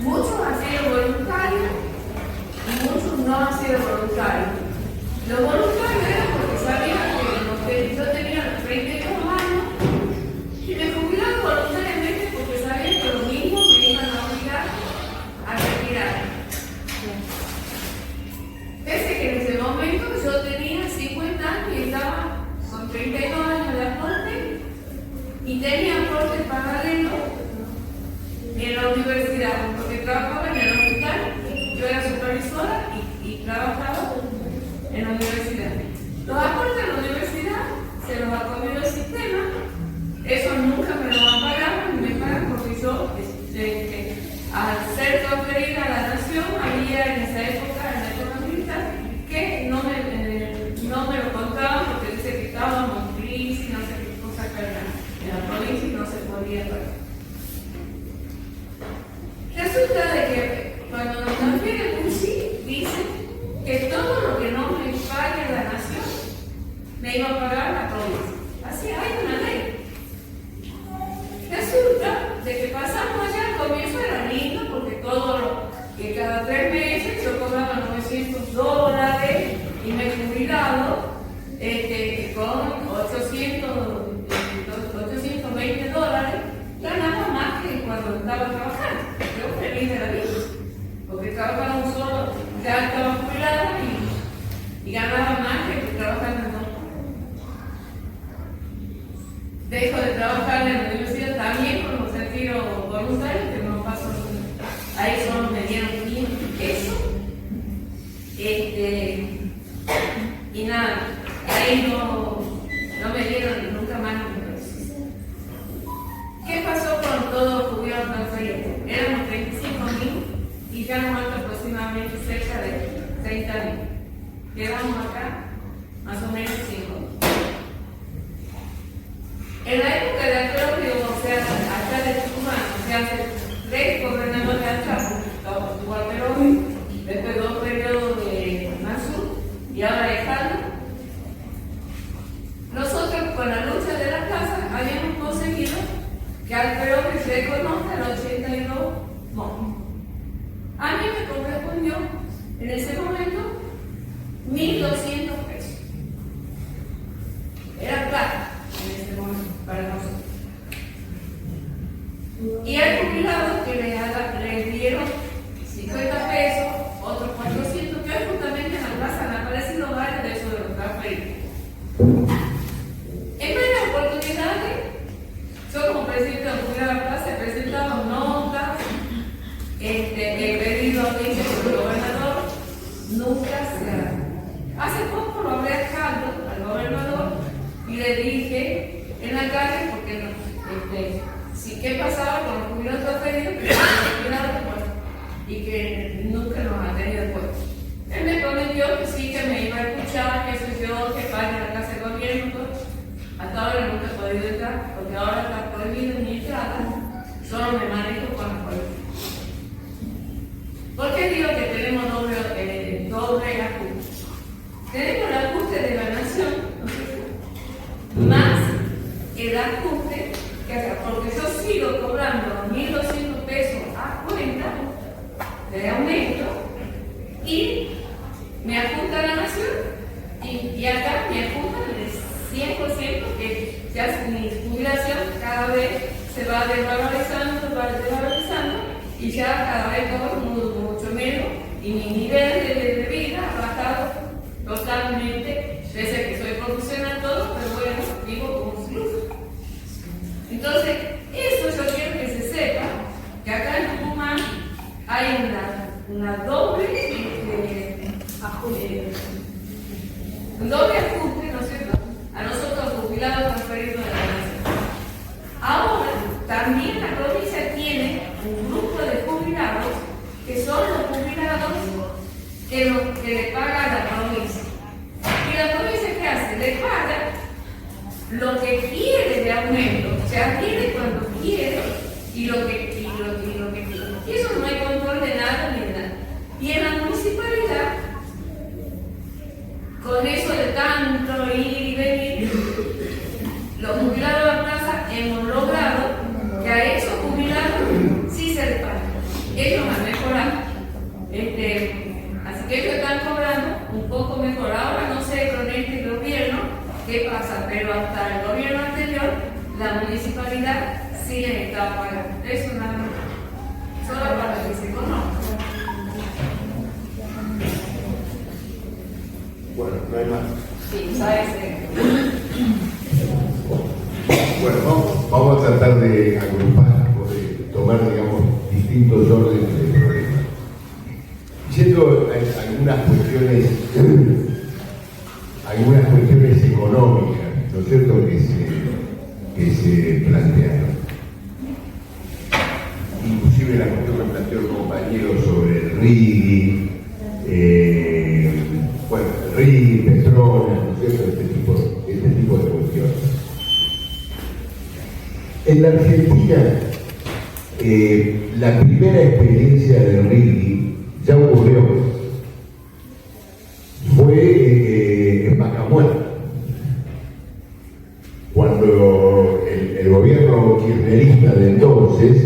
Muchos han sido voluntarios y muchos no han sido voluntarios. Los voluntarios eran porque sabían que yo tenía 32 años y me jubilaba voluntariamente porque sabían que lo mismo me iban a obligar a retirar. Pese que en ese momento yo tenía 50 años y estaba con 32 años de aporte y tenía aporte paralelo en la universidad, porque trabajaba en el hospital, yo era supervisora y trabajaba en la universidad. Los aportes de la universidad se los ha comido el sistema, eso nunca me lo han pagado, ni me pagan porque yo, al ser transferida a la nación, había en esa época, en la época militar, que no me lo contaban porque dice que estábamos en crisis, no sé qué cosa que en la provincia y no se podía pagar. Resulta de que cuando nos transfiere el Bussi, dice que todo lo que no me pague la nación me iba a pagar la provincia. Así hay una ley. Resulta de que pasamos allá, al comienzo era lindo porque que cada 3 meses yo cobraba $900 y me he jubilado con $820, ganaba más que cuando estaba trabajando. Yo feliz de la vida, porque trabajaba un solo, ya estaba jubilada y ganaba más que trabajando en otro. Dejo de trabajar en la universidad también con los retiros voluntarios que no pasó. Ahí solo me dieron 500 pesos. Y nada, ahí no me dieron nunca más un peso. ¿Qué pasó con todos los jubilados transferidos? Éramos 35.000 y ya nos falta aproximadamente cerca de 30.000. Quedamos acá más o menos 5. En la época de Acrópio, o sea, acá de Tucumán, o sea, hace 3 gobernadores atrás, tuvo Perón, después 2 periodos de Mansur y ahora Alejandro. Nosotros, con la lucha de la casa, habíamos conseguido que al Perón se reconozca el 82 montos. A mí me correspondió en ese momento 1.200 pesos. Era plata en ese momento para nosotros. Y hay jubilados que les dieron 50 pesos, otros 400, que hoy justamente en la plaza han aparecido varios de esos de los transferidos. En varias oportunidades, yo como presidente de la plaza he presentado notas, he pedido audiencia con el gobernador, nunca se ha. Hace poco lo hablé al gobernador y le dije en la calle, porque qué pasaba con los jubilados transferidos, y que nunca nos ha tenido en cuenta. Él me prometió que sí, que me iba a escuchar, que soy yo, que pague la casa de gobierno, hasta hasta ahora nunca he podido entrar, porque ahora está prohibido mi entrada, solo me manejo con la policía. ¿Por qué digo que tenemos doble ajuste? Tenemos el ajuste de la nación, ¿no? Más el ajuste que acá, porque yo sigo cobrando 1.200 pesos a cuenta de aumento y me ajusta la nación y acá me ajustan el 100%, que ya mi jubilación cada vez se va desvalorizando y ya cada vez cobro mucho menos y mi nivel de vida ha bajado totalmente, desde que soy profesional todo, pero bueno, vivo como si lujo. Entonces, eso yo quiero que se sepa, que acá en Tucumán hay una doble ajuste, ¿no es cierto?, a nosotros jubilados transferidos de la nación. Ahora, también la provincia tiene un grupo de jubilados que son los jubilados que le paga a la provincia. ¿Y la provincia qué hace? Le paga lo que quiere de aumento, o sea, quiere cuando quiere y lo que quiere. Y eso no hay control de nada ni de nada. Y en la municipalidad, con eso de tanto ir y venir, los jubilados de la plaza hemos logrado que a esos jubilados sí se les paga. Ellos han mejorado. Así que ellos están cobrando un poco mejor. Ahora no sé con este gobierno qué pasa, pero hasta el gobierno anterior la municipalidad sí les estaba pagando. Eso nada más. Solo para que se conozca. Bueno, no hay más. Sí, sabes. Bueno, vamos a tratar de agrupar o de tomar, digamos, distintos órdenes de problemas. Yendo a algunas cuestiones económicas, ¿no es cierto?, que se plantearon. Inclusive la cuestión que planteó el compañero sobre el RIGI, el RIGI, Petronas, ¿no es cierto?, este tipo de cuestiones. En la Argentina, la primera experiencia del RIGI ya ocurrió. Fue en Vaca Muerta, cuando el gobierno kirchnerista de entonces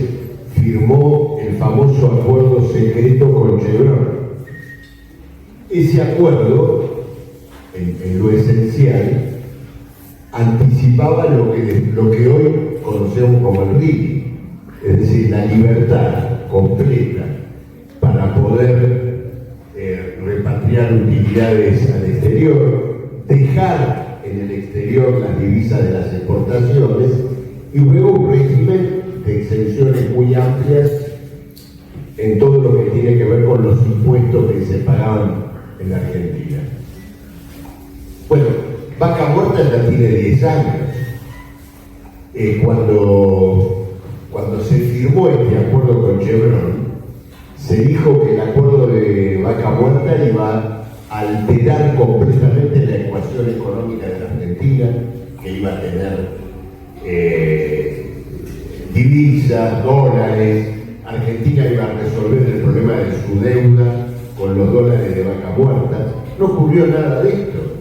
firmó el famoso acuerdo secreto con Chevron. Ese acuerdo, en lo esencial, anticipaba lo que hoy conocemos como el RIGI, es decir, la libertad completa para poder repatriar utilidades al exterior, dejar en el exterior las divisas de las exportaciones y luego un régimen de exenciones muy amplias en todo lo que tiene que ver con los impuestos que se pagaban en la Argentina. Bueno, Vaca Muerta ya tiene 10 años. Cuando se firmó este acuerdo con Chevron, se dijo que el acuerdo de Vaca Muerta iba a alterar completamente la ecuación económica de la Argentina, que iba a tener divisas, dólares. Argentina iba a resolver el problema de su deuda con los dólares de Vaca Muerta. No ocurrió nada de esto.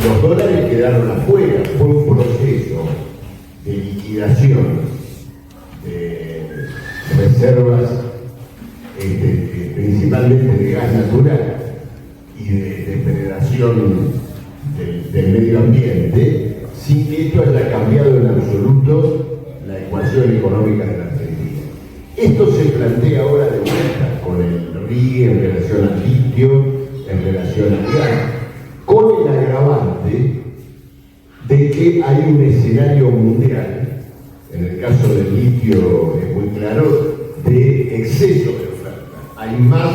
Los dólares quedaron afuera. Fue un proceso de liquidación de reservas, principalmente de gas natural y de depredación del medio ambiente, sin que esto haya cambiado en absoluto la ecuación económica de la Argentina. Esto se plantea ahora de vuelta con el RIGI en relación al litio, en relación al gas, con el agravante de que hay un escenario mundial, en el caso del litio es muy claro, de exceso de oferta. Hay más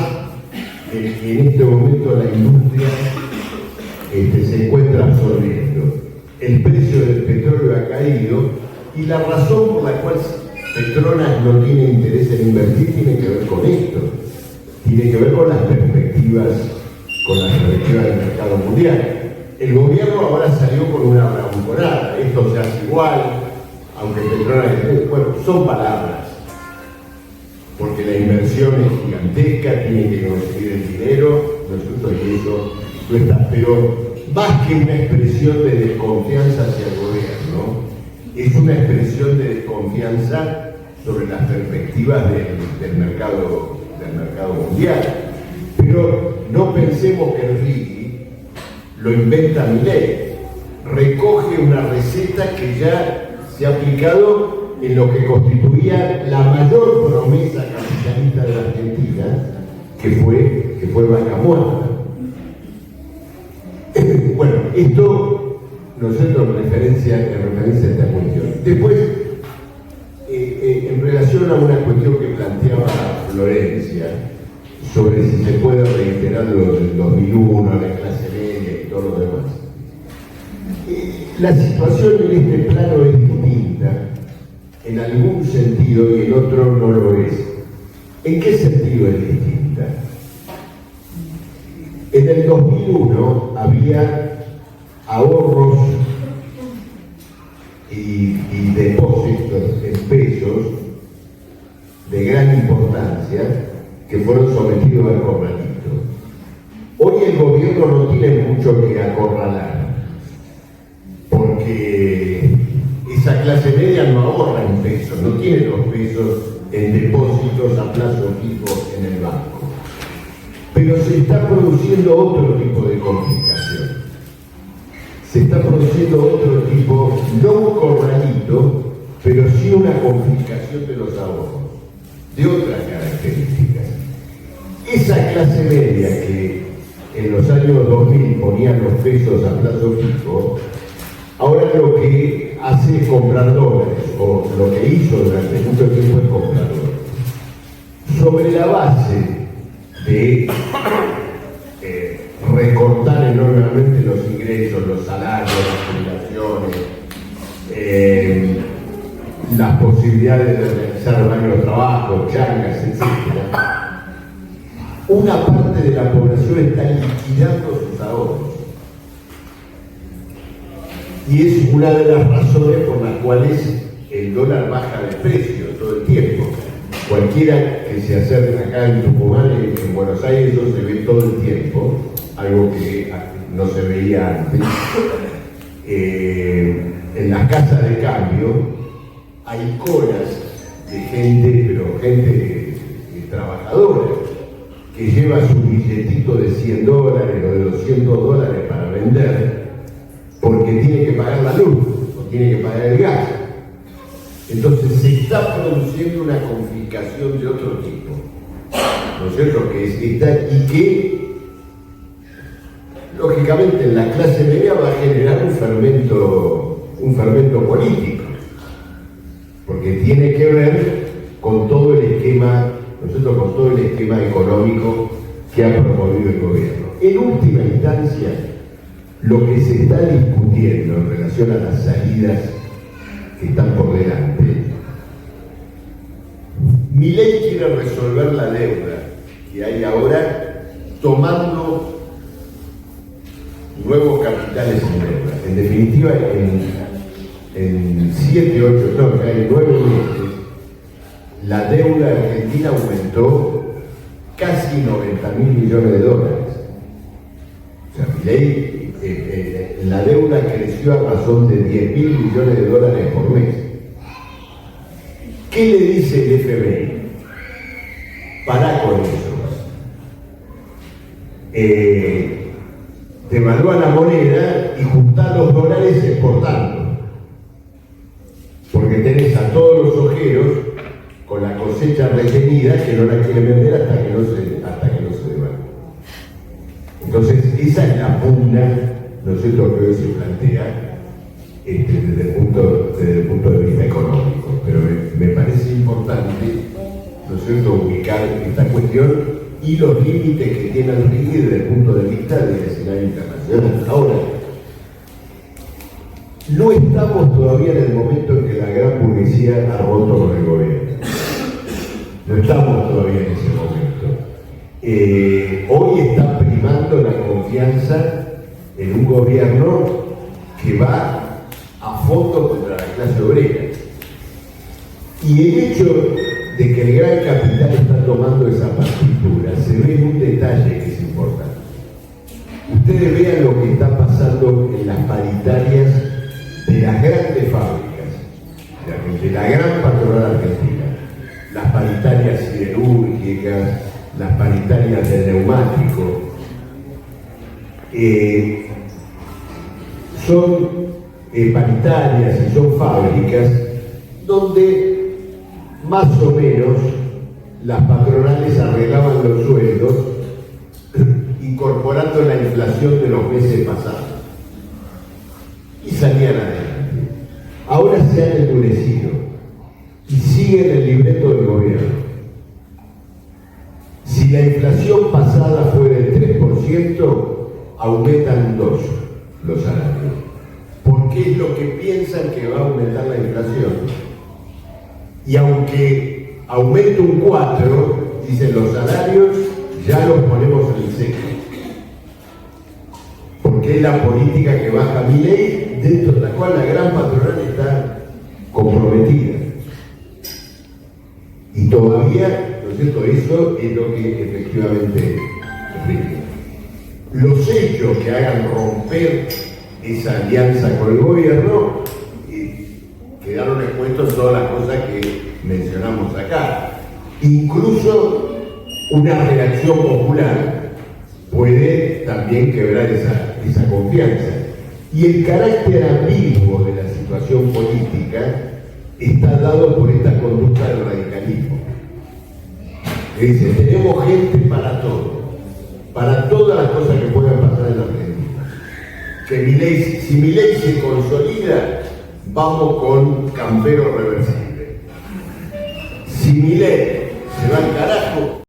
del que en este momento la industria se encuentra absorbiendo. El precio del petróleo ha caído y la razón por la cual Petronas no tiene interés en invertir tiene que ver con esto. Tiene que ver con las perspectivas del mercado mundial. el gobierno ahora salió con una bravuconada, esto se hace igual, aunque Petronas, bueno, son palabras, porque la inversión es gigantesca, tiene que conseguir el dinero, nosotros y eso no está, pero más que una expresión de desconfianza hacia el gobierno, es una expresión de desconfianza sobre las perspectivas del mercado mundial. Pero no pensemos que el RIGI lo inventa Milei, recoge una receta que ya se ha aplicado en lo que constituía la mayor promesa capitalista de la Argentina, que fue Vaca Muerta. Bueno, esto, nosotros en referencia a esta cuestión. Después, en relación a una cuestión que planteaba Florencia, sobre si se puede reiterar lo del 2001, la clase media y todo lo demás. La situación en este plano es distinta, en algún sentido, y en otro no lo es. ¿En qué sentido es distinta? En el 2001 había ahorros y depósitos en pesos de gran importancia que fueron sometidos al corralito. Hoy el gobierno no tiene mucho que acorralar, porque esa clase media no ahorra en pesos, no tiene los pesos en depósitos a plazo fijo en el banco. Pero se está produciendo otro tipo de confiscación. Se está produciendo otro tipo, no un corralito, pero sí una confiscación de los ahorros, de otras características. Esa clase media que en los años 2000 ponían los pesos a plazo fijo, ahora lo que hace es comprar dólares, o lo que hizo durante mucho tiempo es comprar dólares. Sobre la base de recortar enormemente los ingresos, los salarios, las jubilaciones, las posibilidades de realizar varios trabajos, changas, etc. Una parte de la población está liquidando sus ahorros. Y es una de las razones por las cuales el dólar baja de precio todo el tiempo. Cualquiera que se acerque acá en Tucumán, en Buenos Aires, eso se ve todo el tiempo, algo que no se veía antes. En las casas de cambio hay colas de gente, pero gente trabajadora, que lleva su billetito de $100 o de $200 para vender, porque tiene que pagar la luz o tiene que pagar el gas. Entonces se está produciendo una confiscación de otro tipo, ¿no es cierto? Y que lógicamente en la clase media va a generar un fermento político, porque tiene que ver con todo el esquema, ¿no es cierto?, con todo el esquema económico que ha promovido el gobierno. En última instancia, lo que se está discutiendo en relación a las salidas que están por delante, Milei quiere resolver la deuda que hay ahora tomando nuevos capitales en deuda. En definitiva, en 9 meses, la deuda argentina aumentó casi $90.000 millones. O sea, Milei, la deuda creció a razón de $10.000 millones por mes. ¿Qué le dice el FMI? Pará con eso. Devalúa la moneda y juntá los dólares exportando. Porque tenés a todos los ojeros con la cosecha retenida que no la quieren vender hasta que no se devalúe. Entonces, esa es la pugna, ¿no es cierto?, que hoy se plantea desde el punto de vista económico. Pero me parece importante, ¿no es cierto?, ubicar esta cuestión y los límites que tiene el RIGI desde el punto de vista del escenario internacional. Ahora, no estamos todavía en el momento en que la gran burguesía ha roto con el gobierno. No estamos todavía en ese momento. Hoy está primando la confianza en un gobierno que va a fondo contra la clase obrera. Y el hecho de que el gran capital está tomando esa partitura se ve en un detalle que es importante. Ustedes vean lo que está pasando en las paritarias de las grandes fábricas, de la gran patronal argentina, las paritarias siderúrgicas, las paritarias de neumático, son paritarias y son fábricas donde más o menos las patronales arreglaban los sueldos incorporando la inflación de los meses pasados y salían adelante. Ahora se han endurecido y siguen el libreto del gobierno. Si la inflación pasada fue del 3%, aumentan 2 los salarios, porque es lo que piensan que va a aumentar la inflación. Y aunque aumente un 4, dicen los salarios, ya los ponemos en el seco. Porque es la política que baja Milei, dentro de la cual la gran patronal está comprometida. Y todavía, ¿no es cierto?, eso es lo que efectivamente rige. Los hechos que hagan romper esa alianza con el gobierno quedaron expuestos todas las cosas que mencionamos acá. Incluso una reacción popular puede también quebrar esa confianza. Y el carácter ambiguo de la situación política está dado por esta conducta del radicalismo. Que dice, tenemos gente para todo, para todas las cosas que puedan pasar en la Argentina. Que si Milei se consolida, vamos con Campero reversible. Si Milei se va al carajo,